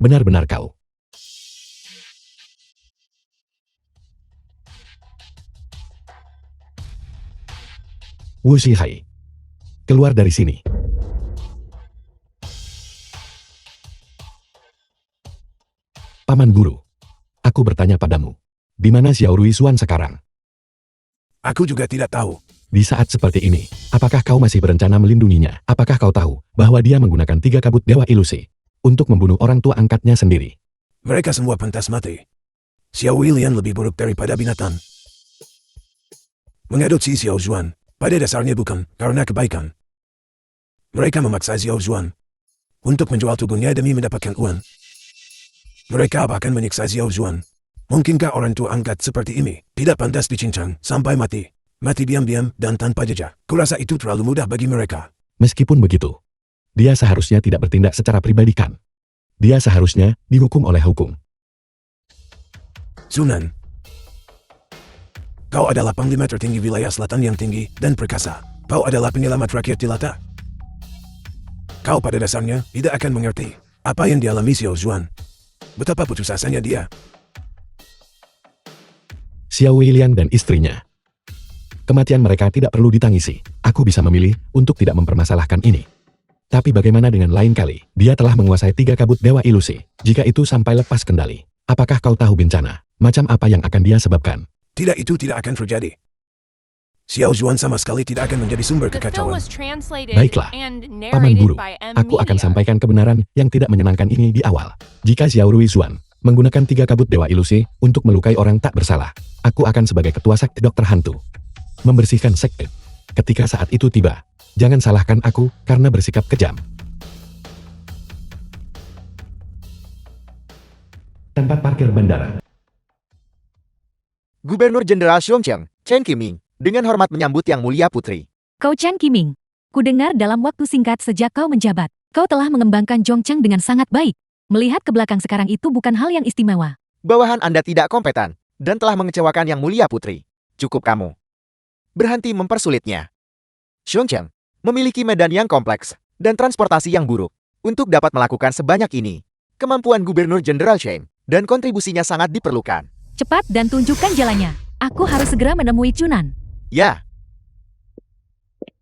Benar-benar kau. Wu Shihai. Keluar dari sini. Paman Guru. Aku bertanya padamu. Di mana Xiao Ruizuan sekarang? Aku juga tidak tahu. Di saat seperti ini, apakah kau masih berencana melindunginya? Apakah kau tahu bahwa dia menggunakan 3 kabut dewa ilusi untuk membunuh orang tua angkatnya sendiri? Mereka semua pantas mati. Xiao Willian lebih buruk daripada binatang. Mengadopsi Xiao Zuan, pada dasarnya bukan karena kebaikan. Mereka memaksa Xiao Zuan untuk menjual tubuhnya demi mendapatkan uang. Mereka bahkan menyiksa Xiao Zuan. Mungkinkah orang tua angkat seperti ini tidak pantas dicincang sampai mati? Mati diam-diam dan tanpa jejak. Kurasa itu terlalu mudah bagi mereka. Meskipun begitu, dia seharusnya tidak bertindak secara pribadi kan? Dia seharusnya dihukum oleh hukum. Sunan, kau adalah panglima tertinggi wilayah selatan yang tinggi dan perkasa. Kau adalah penyelamat rakyat jelata. Kau pada dasarnya tidak akan mengerti apa yang dialami Xiao Zuan. Betapa putus asanya dia. Xiao Weiliang dan istrinya. Kematian mereka tidak perlu ditangisi. Aku bisa memilih untuk tidak mempermasalahkan ini. Tapi bagaimana dengan lain kali? Dia telah menguasai 3 kabut dewa ilusi. Jika itu sampai lepas kendali, apakah kau tahu bencana macam apa yang akan dia sebabkan? Tidak, itu tidak akan terjadi. Xiao Zuan sama sekali tidak akan menjadi sumber The film kekacauan. was translated Baiklah, and Paman narrated Guru, by M. aku akan Media. sampaikan kebenaran yang tidak menyenangkan ini di awal. Jika Xiao Rui Zuan menggunakan 3 kabut dewa ilusi untuk melukai orang tak bersalah, aku akan sebagai ketua sekte dokter hantu membersihkan sekte. Ketika saat itu tiba, jangan salahkan aku karena bersikap kejam. Tempat parkir bandara. Gubernur Jenderal Xiongcheng, Chen Qiming, dengan hormat menyambut Yang Mulia Putri. Kau Chen Qiming, ku dengar dalam waktu singkat sejak kau menjabat, kau telah mengembangkan Zhongcheng dengan sangat baik. Melihat ke belakang sekarang itu bukan hal yang istimewa. Bawahan Anda tidak kompeten dan telah mengecewakan Yang Mulia Putri. Cukup kamu. Berhenti mempersulitnya. Xiongcheng memiliki medan yang kompleks dan transportasi yang buruk. Untuk dapat melakukan sebanyak ini, kemampuan Gubernur Jenderal Chen dan kontribusinya sangat diperlukan. Cepat dan tunjukkan jalannya. Aku harus segera menemui Chunan. Ya.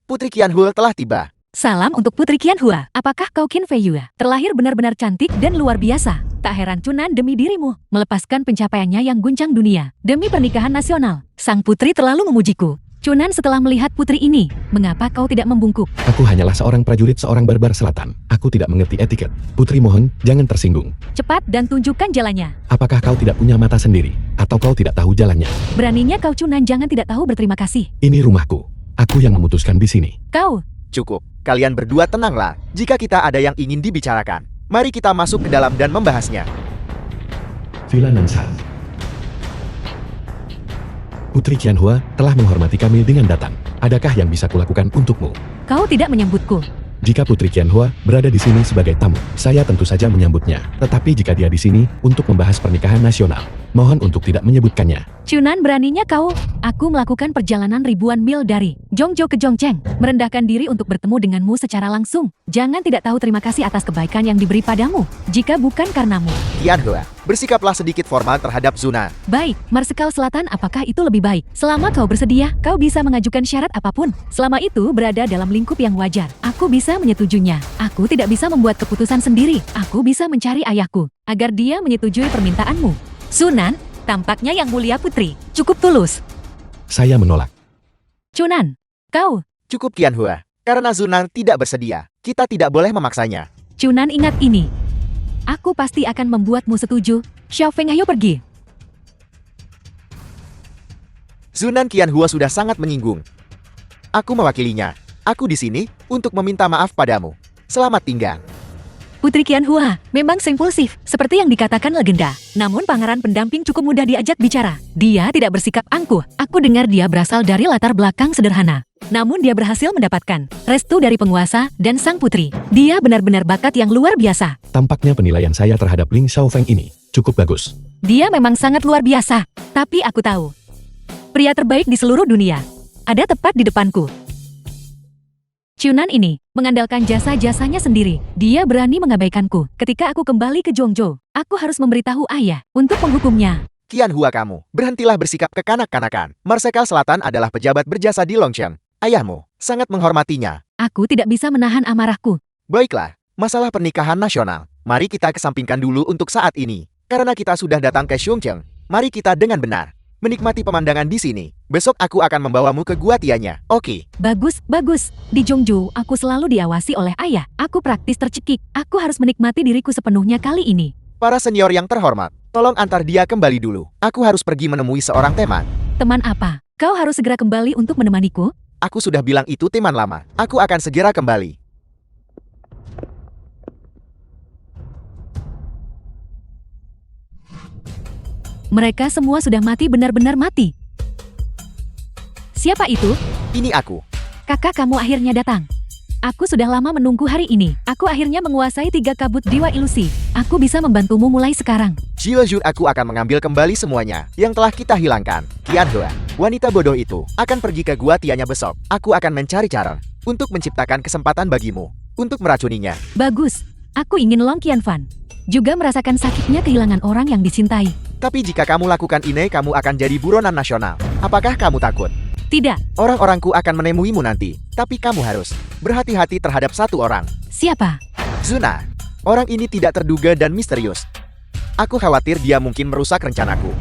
Putri Qianhua telah tiba. Salam untuk Putri Qianhua. Apakah kau Qin Fei Yue? Terlahir benar-benar cantik dan luar biasa. Tak heran Chunan demi dirimu, melepaskan pencapaiannya yang guncang dunia. Demi pernikahan nasional, sang putri terlalu memujiku. Chunan setelah melihat putri ini, mengapa kau tidak membungkuk? Aku hanyalah seorang prajurit seorang barbar selatan. Aku tidak mengerti etiket. Putri mohon, jangan tersinggung. Cepat dan tunjukkan jalannya. Apakah kau tidak punya mata sendiri? Atau kau tidak tahu jalannya? Beraninya kau Chunan jangan tidak tahu berterima kasih. Ini rumahku. Aku yang memutuskan di sini. Kau, Cukup. Kalian berdua tenanglah. Jika kita ada yang ingin dibicarakan, mari kita masuk ke dalam dan membahasnya. Villa Nanshan. Putri Qianhua telah menghormati kami dengan datang. Adakah yang bisa kulakukan untukmu? kau tidak menyambutku. Jika Putri Qianhua berada di sini sebagai tamu, saya tentu saja menyambutnya. Tetapi jika dia di sini untuk membahas pernikahan nasional, mohon untuk tidak menyebutkannya. Chunan beraninya kau. Aku melakukan perjalanan ribuan mil dari Zhongzhou ke Zhongcheng, merendahkan diri untuk bertemu denganmu secara langsung. Jangan tidak tahu terima kasih atas kebaikan yang diberi padamu, jika bukan karenamu. Qianhua, bersikaplah sedikit formal terhadap Zuna. Baik, Marsekal Selatan apakah itu lebih baik? Selama kau bersedia, kau bisa mengajukan syarat apapun. Selama itu berada dalam lingkup yang wajar, aku bisa menyetujuinya. Aku tidak bisa membuat keputusan sendiri. Aku bisa mencari ayahku, agar dia menyetujui permintaanmu. Sunan, tampaknya Yang Mulia Putri, cukup tulus. Saya menolak. Chunan, kau. Cukup Qianhua. Karena Zuna tidak bersedia, kita tidak boleh memaksanya. Chunan ingat ini. Aku pasti akan membuatmu setuju. Xiao Feng ayo pergi. Zunan Qianhua sudah sangat menyinggung. Aku mewakilinya. Aku di sini untuk meminta maaf padamu. Selamat tinggal. Putri Qianhua memang seimpulsif, seperti yang dikatakan legenda. Namun pangeran pendamping cukup mudah diajak bicara. Dia tidak bersikap angkuh. Aku dengar dia berasal dari latar belakang sederhana. Namun dia berhasil mendapatkan restu dari penguasa dan sang putri. Dia benar-benar bakat yang luar biasa. Tampaknya penilaian saya terhadap Ling Xiaofeng ini cukup bagus. Dia memang sangat luar biasa. Tapi aku tahu, pria terbaik di seluruh dunia ada tepat di depanku. Chunan ini mengandalkan jasa-jasanya sendiri. Dia berani mengabaikanku. Ketika aku kembali ke Zhongzhou, aku harus memberitahu ayah untuk menghukumnya. Qianhua kamu, berhentilah bersikap kekanak-kanakan. Marsekal Selatan adalah pejabat berjasa di Longcheng. Ayahmu sangat menghormatinya. Aku tidak bisa menahan amarahku. Baiklah, masalah pernikahan nasional. Mari kita kesampingkan dulu untuk saat ini. Karena kita sudah datang ke Xiongcheng, mari kita dengan benar menikmati pemandangan di sini. Besok aku akan membawamu ke gua Tianya. Oke. Bagus, bagus. Di Zhongzhou, aku selalu diawasi oleh ayah. Aku praktis tercekik. Aku harus menikmati diriku sepenuhnya kali ini. Para senior yang terhormat, tolong antar dia kembali dulu. Aku harus pergi menemui seorang teman. Teman apa? Kau harus segera kembali untuk menemaniku? Aku sudah bilang itu teman lama. Aku akan segera kembali. Mereka semua sudah mati, benar-benar mati. Siapa itu? Ini aku. Kakak kamu akhirnya datang. Aku sudah lama menunggu hari ini. Aku akhirnya menguasai 3 kabut dewa ilusi. Aku bisa membantumu mulai sekarang. Jiojut, aku akan mengambil kembali semuanya yang telah kita hilangkan. Qianhua, wanita bodoh itu akan pergi ke gua Tianya besok. Aku akan mencari cara untuk menciptakan kesempatan bagimu untuk meracuninya. Bagus, aku ingin Long Qianfan. Juga merasakan sakitnya kehilangan orang yang dicintai. Tapi jika kamu lakukan ini, kamu akan jadi buronan nasional. Apakah kamu takut? Tidak, Orang-orangku akan menemuimu nanti. Tapi kamu harus berhati-hati terhadap satu orang. siapa? Zuna. Orang ini tidak terduga dan misterius. Aku khawatir dia mungkin merusak rencanaku.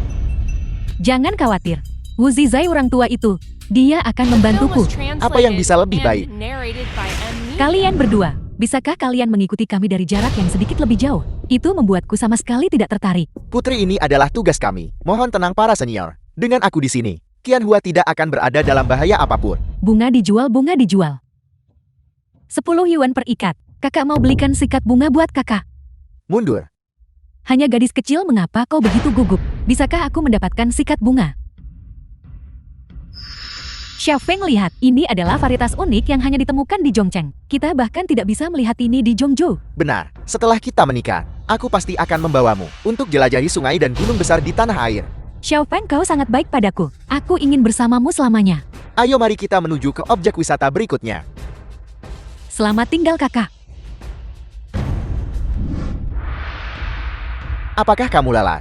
Jangan khawatir. Wu Zizai orang tua itu, dia akan The film membantuku. was translated Apa yang bisa lebih and baik? narrated by M. Neely. Kalian berdua, bisakah kalian mengikuti kami dari jarak yang sedikit lebih jauh? Itu membuatku sama sekali tidak tertarik. Putri, ini adalah tugas kami. Mohon tenang para senior. Dengan aku di sini, Qian Hua tidak akan berada dalam bahaya apapun. Bunga dijual, bunga dijual. 10 yuan per ikat. Kakak mau belikan sikat bunga buat kakak. Mundur. Hanya gadis kecil, mengapa kau begitu gugup? Bisakah aku mendapatkan sikat bunga? Xiao Feng, lihat, ini adalah varietas unik yang hanya ditemukan di Zhongcheng. Kita bahkan tidak bisa melihat ini di Zhongzhou. Benar, setelah kita menikah, aku pasti akan membawamu untuk jelajahi sungai dan gunung besar di tanah air. Xiao Feng, kau sangat baik padaku. Aku ingin bersamamu selamanya. Ayo mari kita menuju ke objek wisata berikutnya. Selamat tinggal kakak. Apakah kamu lelah?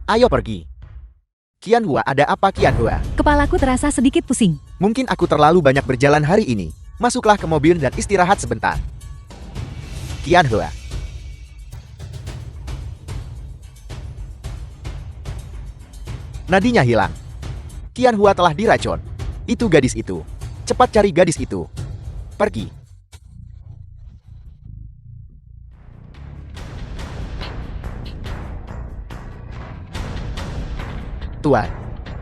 Ayo pergi. Qian Hua, ada apa Qian Hua? Kepalaku terasa sedikit pusing. Mungkin aku terlalu banyak berjalan hari ini. Masuklah ke mobil dan istirahat sebentar. Qian Hua. Nadinya hilang. Qian Hua telah diracun. Itu gadis itu. Cepat cari gadis itu. Pergi. Tuan,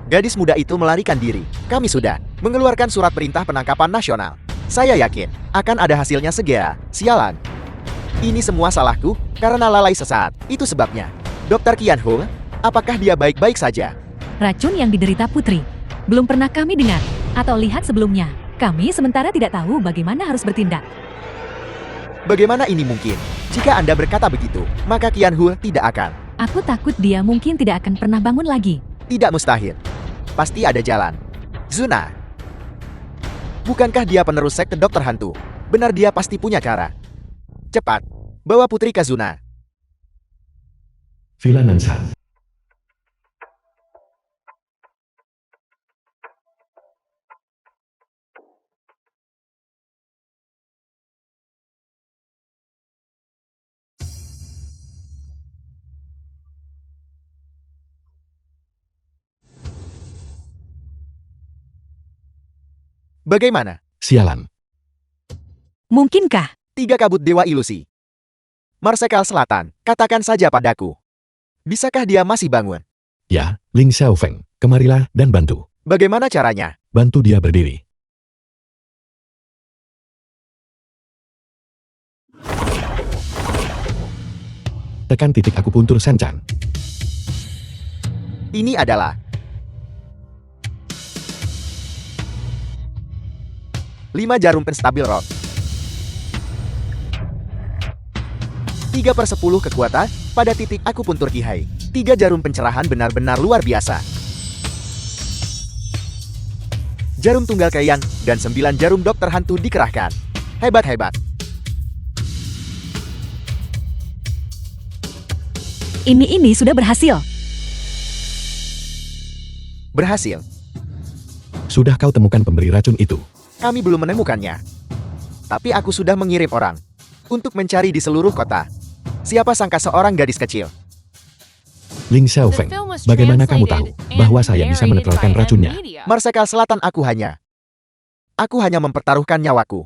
gadis muda itu melarikan diri. Kami sudah mengeluarkan surat perintah penangkapan nasional. Saya yakin akan ada hasilnya segera. Sialan. Ini semua salahku karena lalai sesaat. Itu sebabnya. Dokter Qian Hua, apakah dia baik-baik saja? Racun yang diderita Putri. Belum pernah kami dengar atau lihat sebelumnya. Kami sementara tidak tahu bagaimana harus bertindak. Bagaimana ini mungkin? Jika Anda berkata begitu, maka Qian Hua tidak akan. Aku takut dia mungkin tidak akan pernah bangun lagi. Tidak mustahil. Pasti ada jalan. Zuna. Bukankah dia penerus sekte dokter hantu? Benar, dia pasti punya cara. Cepat, bawa Putri ke Zuna. Villa Nanshan. Bagaimana? Sialan. Mungkinkah? 3 kabut dewa ilusi. Marsekal Selatan, katakan saja padaku. Bisakah dia masih bangun? Ya, Ling Xiaofeng, kemarilah dan bantu. Bagaimana caranya? Bantu dia berdiri. Tekan titik akupuntur Sanchan. Ini adalah 5 jarum penstabil rock. 3/10 kekuatan pada titik akupuntur Kihai. 3 jarum pencerahan benar-benar luar biasa. Jarum tunggal Kaiyan dan 9 jarum dokter hantu dikerahkan. Hebat-hebat. Ini sudah berhasil. Berhasil. Sudah kau temukan pemberi racun itu? Kami belum menemukannya. Tapi aku sudah mengirim orang untuk mencari di seluruh kota. Siapa sangka seorang gadis kecil. Ling Xiaofeng, bagaimana kamu tahu bahwa saya bisa menetralkan racunnya? Marsekal Selatan, aku hanya mempertaruhkan nyawaku.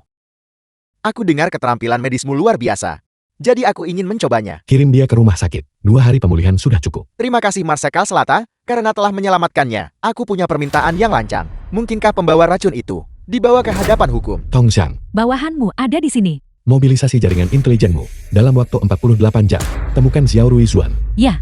Aku dengar keterampilan medismu luar biasa. Jadi aku ingin mencobanya. Kirim dia ke rumah sakit. 2 hari pemulihan sudah cukup. Terima kasih Marsekal Selatan, karena telah menyelamatkannya. Aku punya permintaan yang lancang. Mungkinkah pembawa racun itu dibawa ke hadapan hukum? Tongxiang, Bawahanmu ada di sini. mobilisasi jaringan intelijenmu. Dalam waktu 48 jam, temukan Xiao Ruizuan. Ya,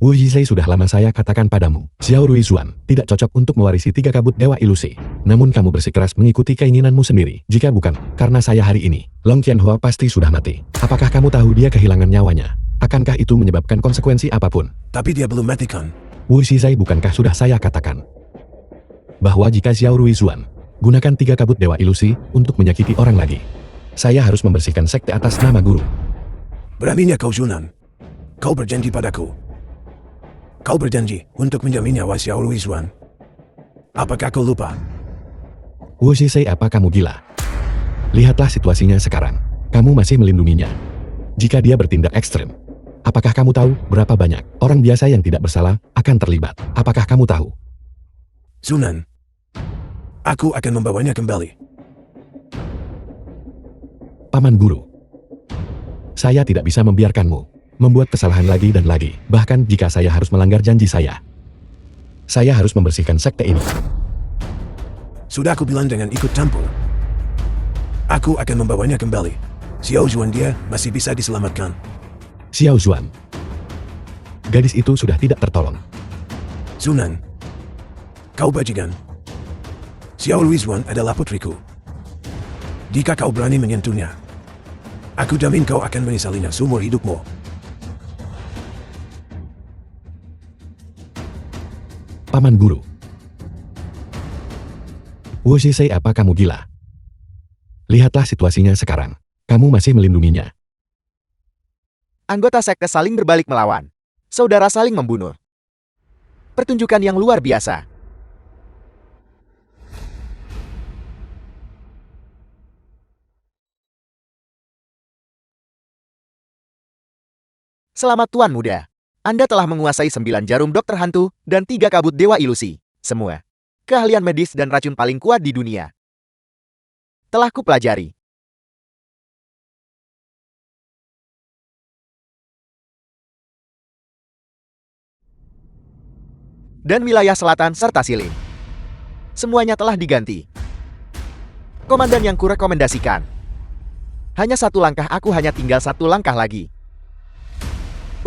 Wu Yizai, sudah lama saya katakan padamu, Xiao Ruizuan tidak cocok untuk mewarisi 3 kabut dewa ilusi. Namun kamu bersikeras mengikuti keinginanmu sendiri. Jika bukan karena saya hari ini, Long Qianhua pasti sudah mati. Apakah kamu tahu dia kehilangan nyawanya? Akankah itu menyebabkan konsekuensi apapun? Tapi dia belum mati kan? Wu Yizai, bukankah sudah saya katakan? bahwa jika Xiao Ruizuan gunakan 3 kabut dewa ilusi untuk menyakiti orang lagi, saya harus membersihkan sekte atas nama guru. Beraninya kau Zunan. Kau berjanji padaku. Kau berjanji untuk menjamin nyawa Xiao Ruizuan. Apakah kau lupa? Wu Zhisei, apa kamu gila? Lihatlah situasinya sekarang. Kamu masih melindunginya. Jika dia bertindak ekstrem, apakah kamu tahu berapa banyak orang biasa yang tidak bersalah akan terlibat? Apakah kamu tahu? Zunan. Aku akan membawanya kembali. Paman Guru, saya tidak bisa membiarkanmu membuat kesalahan lagi dan lagi. Bahkan jika saya harus melanggar janji saya harus membersihkan sekte ini. Sudah aku bilang dengan ikut campur. Aku akan membawanya kembali. Xiao Zuan dia masih bisa diselamatkan. Xiao Zuan, gadis itu sudah tidak tertolong. Zunan. Kau bajingan. Xiao Ruizuan adalah putriku. Jika kau berani menyentuhnya, aku jamin kau akan menyesalinya seumur hidupmu. Paman Guru, Wu Zhisei, apa kamu gila? Lihatlah situasinya sekarang. Kamu masih melindunginya. Anggota sekte saling berbalik melawan. Saudara saling membunuh. Pertunjukan yang luar biasa. Selamat Tuan Muda. Anda telah menguasai 9 jarum dokter hantu dan 3 kabut dewa ilusi. Semua keahlian medis dan racun paling kuat di dunia telah kupelajari. Dan wilayah selatan serta Silin. Semuanya telah diganti. Komandan yang kurekomendasikan. Hanya 1 langkah, aku hanya tinggal 1 langkah lagi.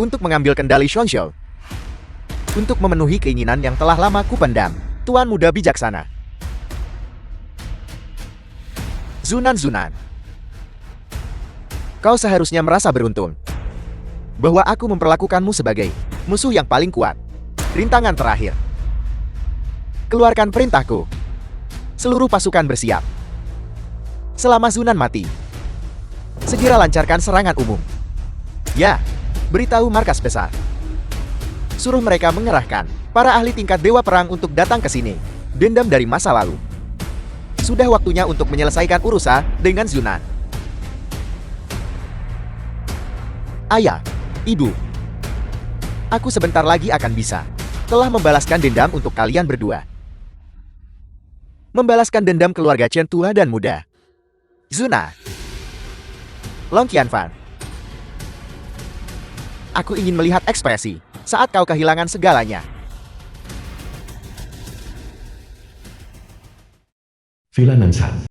Untuk mengambil kendali Shonshou. Untuk memenuhi keinginan yang telah lama kupendam. Tuan Muda bijaksana. Zunan. Kau seharusnya merasa beruntung. Bahwa aku memperlakukanmu sebagai musuh yang paling kuat. Rintangan terakhir. Keluarkan perintahku. Seluruh pasukan bersiap. Selama Zunan mati, segera lancarkan serangan umum. Ya, beritahu markas besar. Suruh mereka mengerahkan para ahli tingkat dewa perang untuk datang ke sini. Dendam dari masa lalu. Sudah waktunya untuk menyelesaikan urusan dengan Zunan. Ayah, Ibu. Aku sebentar lagi akan bisa. Telah membalaskan dendam untuk kalian berdua. Membalaskan dendam keluarga Chen tua dan muda. Zuna. Long Qianfan. Aku ingin melihat ekspresi saat kau kehilangan segalanya. Villa Nanshan.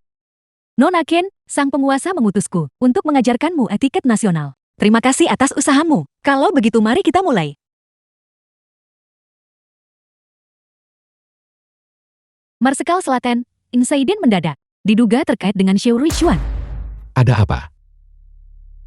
Nona Ken, sang penguasa mengutusku untuk mengajarkanmu etiket nasional. Terima kasih atas usahamu. Kalau begitu mari kita mulai. Marsekal Selatan, insiden mendadak. Diduga terkait dengan Xiao Ruizuan. Ada apa?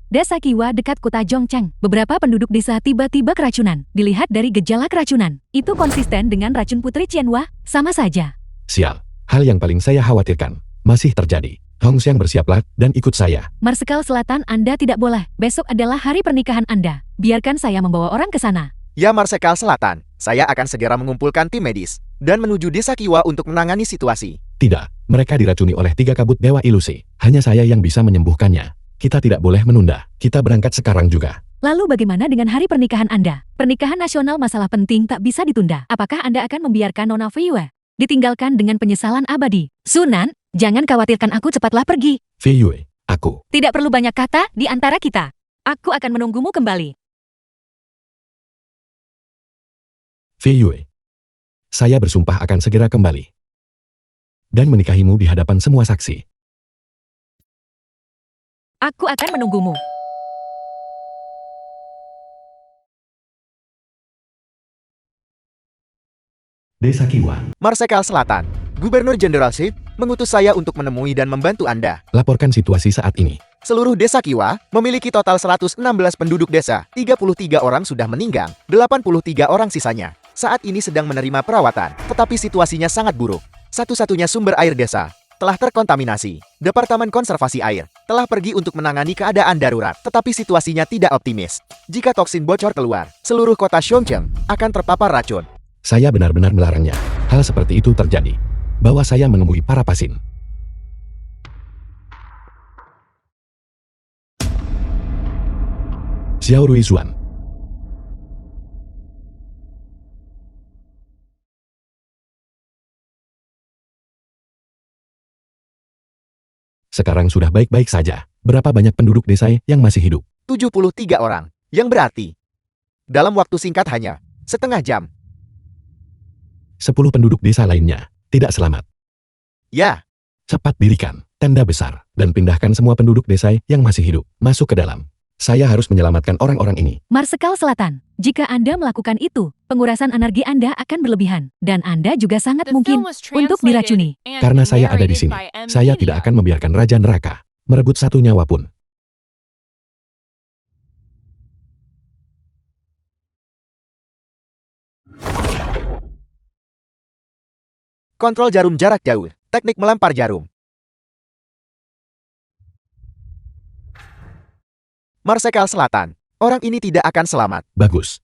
Desa Kiwa dekat kota Zhongcheng. Beberapa penduduk desa tiba-tiba keracunan. Dilihat dari gejala keracunan. Itu konsisten dengan racun Putri Qianhua, sama saja. Sial, hal yang paling saya khawatirkan masih terjadi. Hong Xiang, bersiaplah dan ikut saya. Marsekal Selatan, Anda tidak boleh. Besok adalah hari pernikahan Anda. Biarkan saya membawa orang ke sana. Ya Marsekal Selatan, saya akan segera mengumpulkan tim medis dan menuju desa Kiwa untuk menangani situasi. Tidak, mereka diracuni oleh 3 kabut dewa ilusi. Hanya saya yang bisa menyembuhkannya. Kita tidak boleh menunda. Kita berangkat sekarang juga. Lalu bagaimana dengan hari pernikahan Anda? Pernikahan nasional masalah penting tak bisa ditunda. Apakah Anda akan membiarkan Nona Fei Yue ditinggalkan dengan penyesalan abadi? Sunan, jangan khawatirkan, aku, cepatlah pergi. Fei Yue, aku. Tidak perlu banyak kata di antara kita. Aku akan menunggumu kembali. Fei Yue, saya bersumpah akan segera kembali dan menikahimu di hadapan semua saksi. Aku akan menunggumu. Desa Kiwa. Marsekal Selatan, Gubernur Jenderal Ship mengutus saya untuk menemui dan membantu Anda. Laporkan situasi saat ini. Seluruh desa Kiwa memiliki total 116 penduduk desa. 33 orang sudah meninggal, 83 orang sisanya saat ini sedang menerima perawatan, tetapi situasinya sangat buruk. Satu-satunya sumber air desa telah terkontaminasi. Departemen Konservasi Air telah pergi untuk menangani keadaan darurat, tetapi situasinya tidak optimis. Jika toksin bocor keluar, seluruh kota Chongqing akan terpapar racun. Saya benar-benar melarangnya. Hal seperti itu terjadi. Bahwa saya menemui para pasien. Xiao Ruizuan. Sekarang sudah baik-baik saja. Berapa banyak penduduk desa yang masih hidup? 73 orang, yang berarti dalam waktu singkat hanya setengah jam. 10 penduduk desa lainnya tidak selamat. Ya, Cepat dirikan tenda besar dan pindahkan semua penduduk desa yang masih hidup masuk ke dalam. Saya harus menyelamatkan orang-orang ini. Marsekal Selatan, jika Anda melakukan itu, pengurasan energi Anda akan berlebihan, dan Anda juga sangat The mungkin film was untuk translated diracuni. and Karena saya ada di narrated sini, by M. saya Media. tidak akan membiarkan Raja Neraka merebut satu nyawa pun. kontrol jarum jarak jauh, teknik melempar jarum. Marsekal Selatan, orang ini tidak akan selamat. Bagus.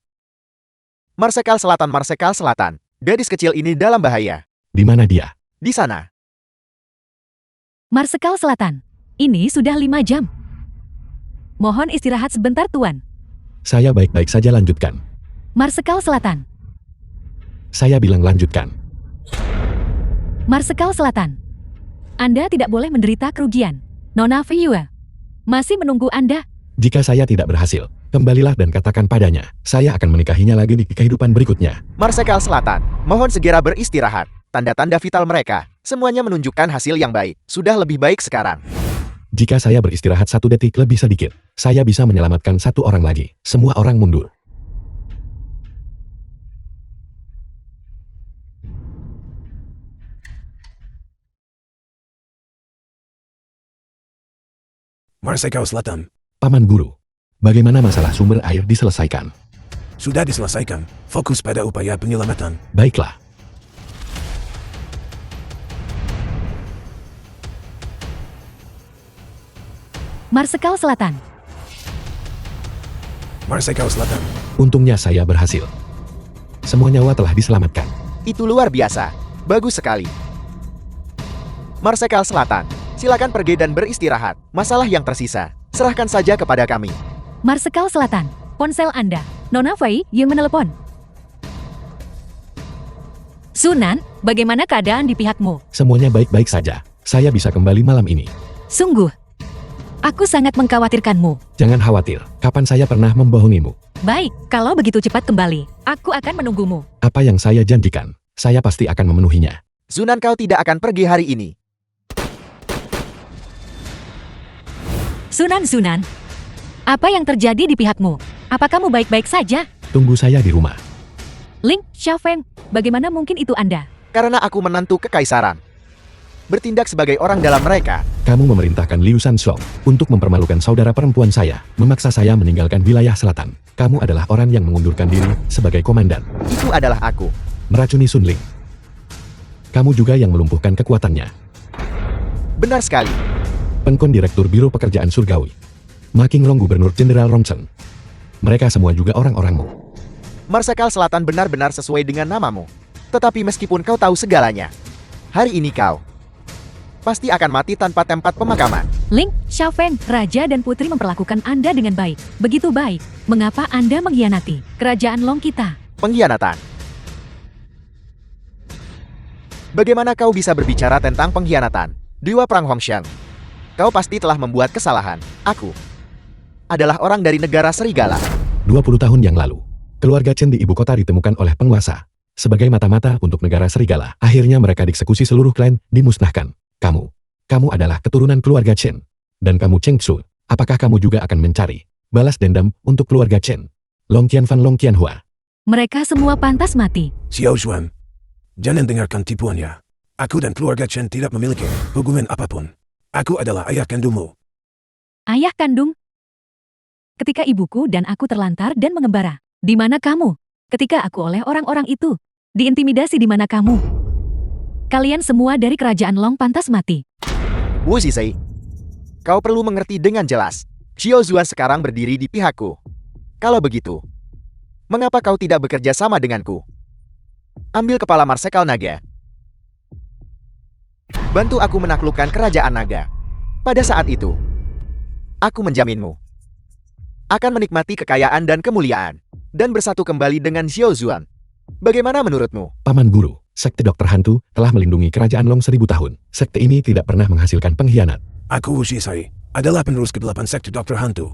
Marsekal Selatan, gadis kecil ini dalam bahaya. Di mana dia? Di sana. Marsekal Selatan, ini sudah 5 jam. Mohon istirahat sebentar, Tuan. Saya baik-baik saja, lanjutkan. Marsekal Selatan, Saya bilang lanjutkan. Marsekal Selatan. Anda tidak boleh menderita kerugian. Nona Fiyue masih menunggu Anda. Jika saya tidak berhasil, kembalilah dan katakan padanya, saya akan menikahinya lagi di kehidupan berikutnya. Marsekal Selatan, mohon segera beristirahat. Tanda-tanda vital mereka, semuanya menunjukkan hasil yang baik. Sudah lebih baik sekarang. Jika saya beristirahat 1 detik lebih sedikit, saya bisa menyelamatkan 1 orang lagi. Semua orang mundur. Marsekal Selatan, Paman Guru, bagaimana masalah sumber air diselesaikan? sudah diselesaikan. Fokus pada upaya penyelamatan. Baiklah. Marsekal Selatan, Marsekal Selatan, Untungnya saya berhasil. Semua nyawa telah diselamatkan. Itu luar biasa. Bagus sekali. Marsekal Selatan, silakan pergi dan beristirahat. Masalah yang tersisa, serahkan saja kepada kami. Marsekal Selatan, ponsel Anda. Nona Fei yang menelepon. Sunan, bagaimana keadaan di pihakmu? Semuanya baik-baik saja. Saya bisa kembali malam ini. Sungguh, aku sangat mengkhawatirkanmu. Jangan khawatir, kapan saya pernah membohongimu? Baik, kalau begitu cepat kembali, aku akan menunggumu. Apa yang saya janjikan, saya pasti akan memenuhinya. Zunan, kau tidak akan pergi hari ini. Sunan, apa yang terjadi di pihakmu? Apa kamu baik-baik saja? Tunggu saya di rumah. Ling Xiaofeng, bagaimana mungkin itu Anda? Karena aku menantu kekaisaran. Bertindak sebagai orang dalam mereka. Kamu memerintahkan Liu Shansong untuk mempermalukan saudara perempuan saya, memaksa saya meninggalkan wilayah selatan. Kamu adalah orang yang mengundurkan diri sebagai komandan, Itu adalah aku. meracuni Sun Ling. Kamu juga yang melumpuhkan kekuatannya. Benar sekali. Pengkon Direktur Biro Pekerjaan Surgawi, Ma Qinglong Gubernur Jenderal Rongchen. Mereka semua juga orang-orangmu. Marsekal Selatan benar-benar sesuai dengan namamu. Tetapi meskipun kau tahu segalanya, hari ini kau pasti akan mati tanpa tempat pemakaman. Ling Xiaofeng, Raja dan Putri memperlakukan Anda dengan baik. Begitu baik. Mengapa Anda mengkhianati kerajaan Long kita? Pengkhianatan. Bagaimana kau bisa berbicara tentang pengkhianatan? Dewa Perang Hongxiang. Kau pasti telah membuat kesalahan. Aku adalah orang dari negara serigala. 20 tahun yang lalu, keluarga Chen di ibu kota ditemukan oleh penguasa. Sebagai mata-mata untuk negara serigala, akhirnya mereka dieksekusi, seluruh klan dimusnahkan. Kamu adalah keturunan keluarga Chen. Dan kamu Cheng Xu, apakah kamu juga akan mencari balas dendam untuk keluarga Chen? Long Qianfan, Long Qianhua. Mereka semua pantas mati. Xiao Xuan, jangan dengarkan tipuannya. Aku dan keluarga Chen tidak memiliki hubungan apapun. Aku adalah ayah kandungmu. Ayah kandung? Ketika ibuku dan aku terlantar dan mengembara, di mana kamu? Ketika aku oleh orang-orang itu, diintimidasi, di mana kamu? Kalian semua dari kerajaan Long pantas mati. Wu Zizai, kau perlu mengerti dengan jelas. Xiao Zuan sekarang berdiri di pihakku. Kalau begitu, mengapa kau tidak bekerja sama denganku? Ambil kepala Marsekal Naga. Bantu aku menaklukkan kerajaan naga. Pada saat itu, aku menjaminmu akan menikmati kekayaan dan kemuliaan, dan bersatu kembali dengan Xiao Zuan. Bagaimana menurutmu? Paman Guru, sekte dokter hantu telah melindungi kerajaan Long 1000 tahun. Sekte ini tidak pernah menghasilkan pengkhianat. Aku Wu Zizai adalah penerus ke-8 sekte Dokter Hantu.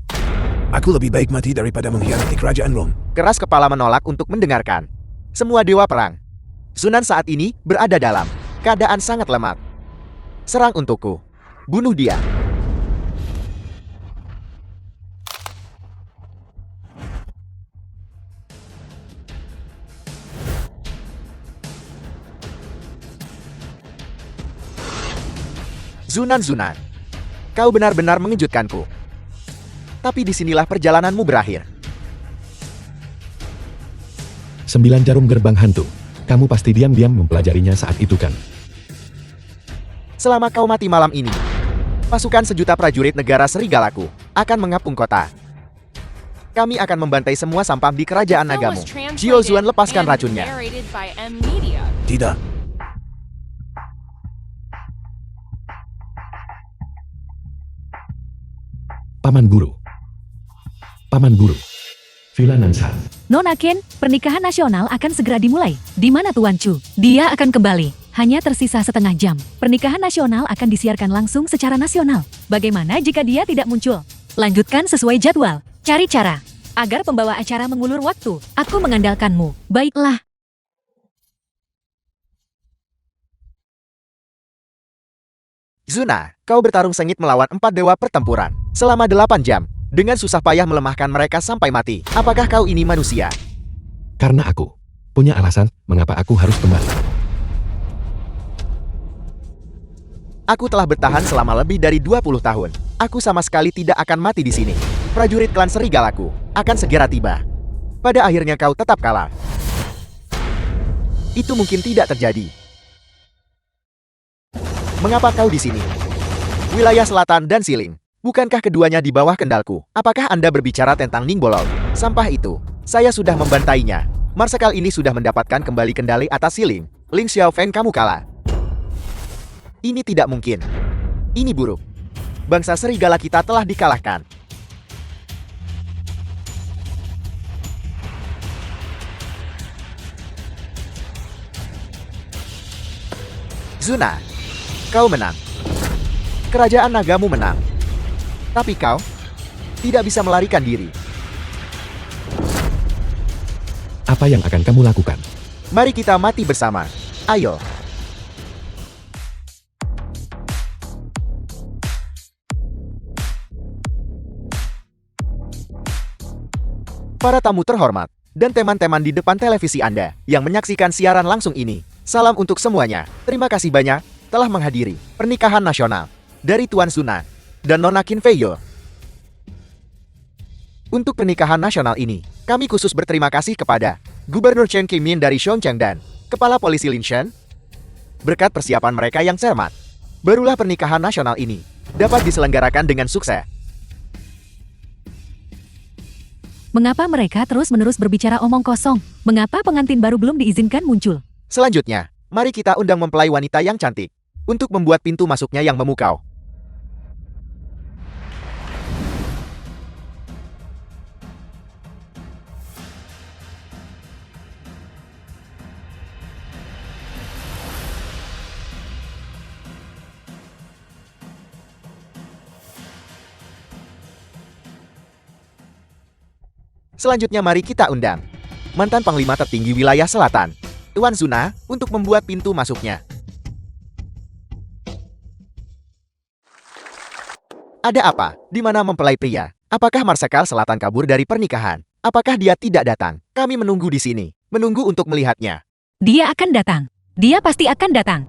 Aku lebih baik mati daripada mengkhianati kerajaan Long. Keras kepala menolak untuk mendengarkan. Semua dewa perang Sunan saat ini berada dalam keadaan sangat lemah. Serang untukku. Bunuh dia. Zunan, kau benar-benar mengejutkanku. Tapi disinilah perjalananmu berakhir. 9 jarum gerbang hantu. Kamu pasti diam-diam mempelajarinya saat itu kan? Selama kau mati malam ini, pasukan 1.000.000 prajurit negara Serigalaku akan mengapung kota. Kami akan membantai semua sampah di kerajaan The film nagamu. was translated Xiao Zuan, lepaskan and racunnya. narrated by M Media. Tidak. Paman Guru. Paman Guru. Villa Nanshan. Nona Ken, pernikahan nasional akan segera dimulai. Di mana Tuan Chu? Dia akan kembali. Hanya tersisa setengah jam. Pernikahan nasional akan disiarkan langsung secara nasional. Bagaimana jika dia tidak muncul? Lanjutkan sesuai jadwal. Cari cara agar pembawa acara mengulur waktu. Aku mengandalkanmu. Baiklah. Zuna, kau bertarung sengit melawan 4 dewa pertempuran selama 8 jam. Dengan susah payah melemahkan mereka sampai mati. Apakah kau ini manusia? Karena aku punya alasan mengapa aku harus kembali. Aku telah bertahan selama lebih dari 20 tahun. Aku sama sekali tidak akan mati di sini. Prajurit klan Serigalaku akan segera tiba. Pada akhirnya kau tetap kalah. Itu mungkin tidak terjadi. Mengapa kau di sini? Wilayah Selatan dan Siling. Bukankah keduanya di bawah kendalku? Apakah Anda berbicara tentang Ningbolol? Sampah itu, saya sudah membantainya. Marsekal ini sudah mendapatkan kembali kendali atas Siling. Ling Xiaofeng, kamu kalah. Ini tidak mungkin. Ini buruk. Bangsa serigala kita telah dikalahkan. Zuna, kau menang. Kerajaan nagamu menang. Tapi kau tidak bisa melarikan diri. Apa yang akan kamu lakukan? Mari kita mati bersama. Ayo. Para tamu terhormat dan teman-teman di depan televisi Anda yang menyaksikan siaran langsung ini. Salam untuk semuanya. Terima kasih banyak telah menghadiri pernikahan nasional dari Tuan Zuna dan Nona Qin Feiyo. Untuk pernikahan nasional ini, kami khusus berterima kasih kepada Gubernur Chen Qimin dari Chongqing dan Kepala Polisi Lin Shen. Berkat persiapan mereka yang cermat, barulah pernikahan nasional ini dapat diselenggarakan dengan sukses. Mengapa mereka terus-menerus berbicara omong kosong? Mengapa pengantin baru belum diizinkan muncul? Selanjutnya, mari kita undang mempelai wanita yang cantik untuk membuat pintu masuknya yang memukau. Selanjutnya mari kita undang mantan Panglima tertinggi wilayah selatan, Tuan Zuna, untuk membuat pintu masuknya. Ada apa? Di mana mempelai pria? Apakah Marsekal Selatan kabur dari pernikahan? Apakah dia tidak datang? Kami menunggu di sini, menunggu untuk melihatnya. Dia akan datang. Dia pasti akan datang.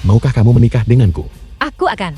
Maukah kamu menikah denganku? Aku akan.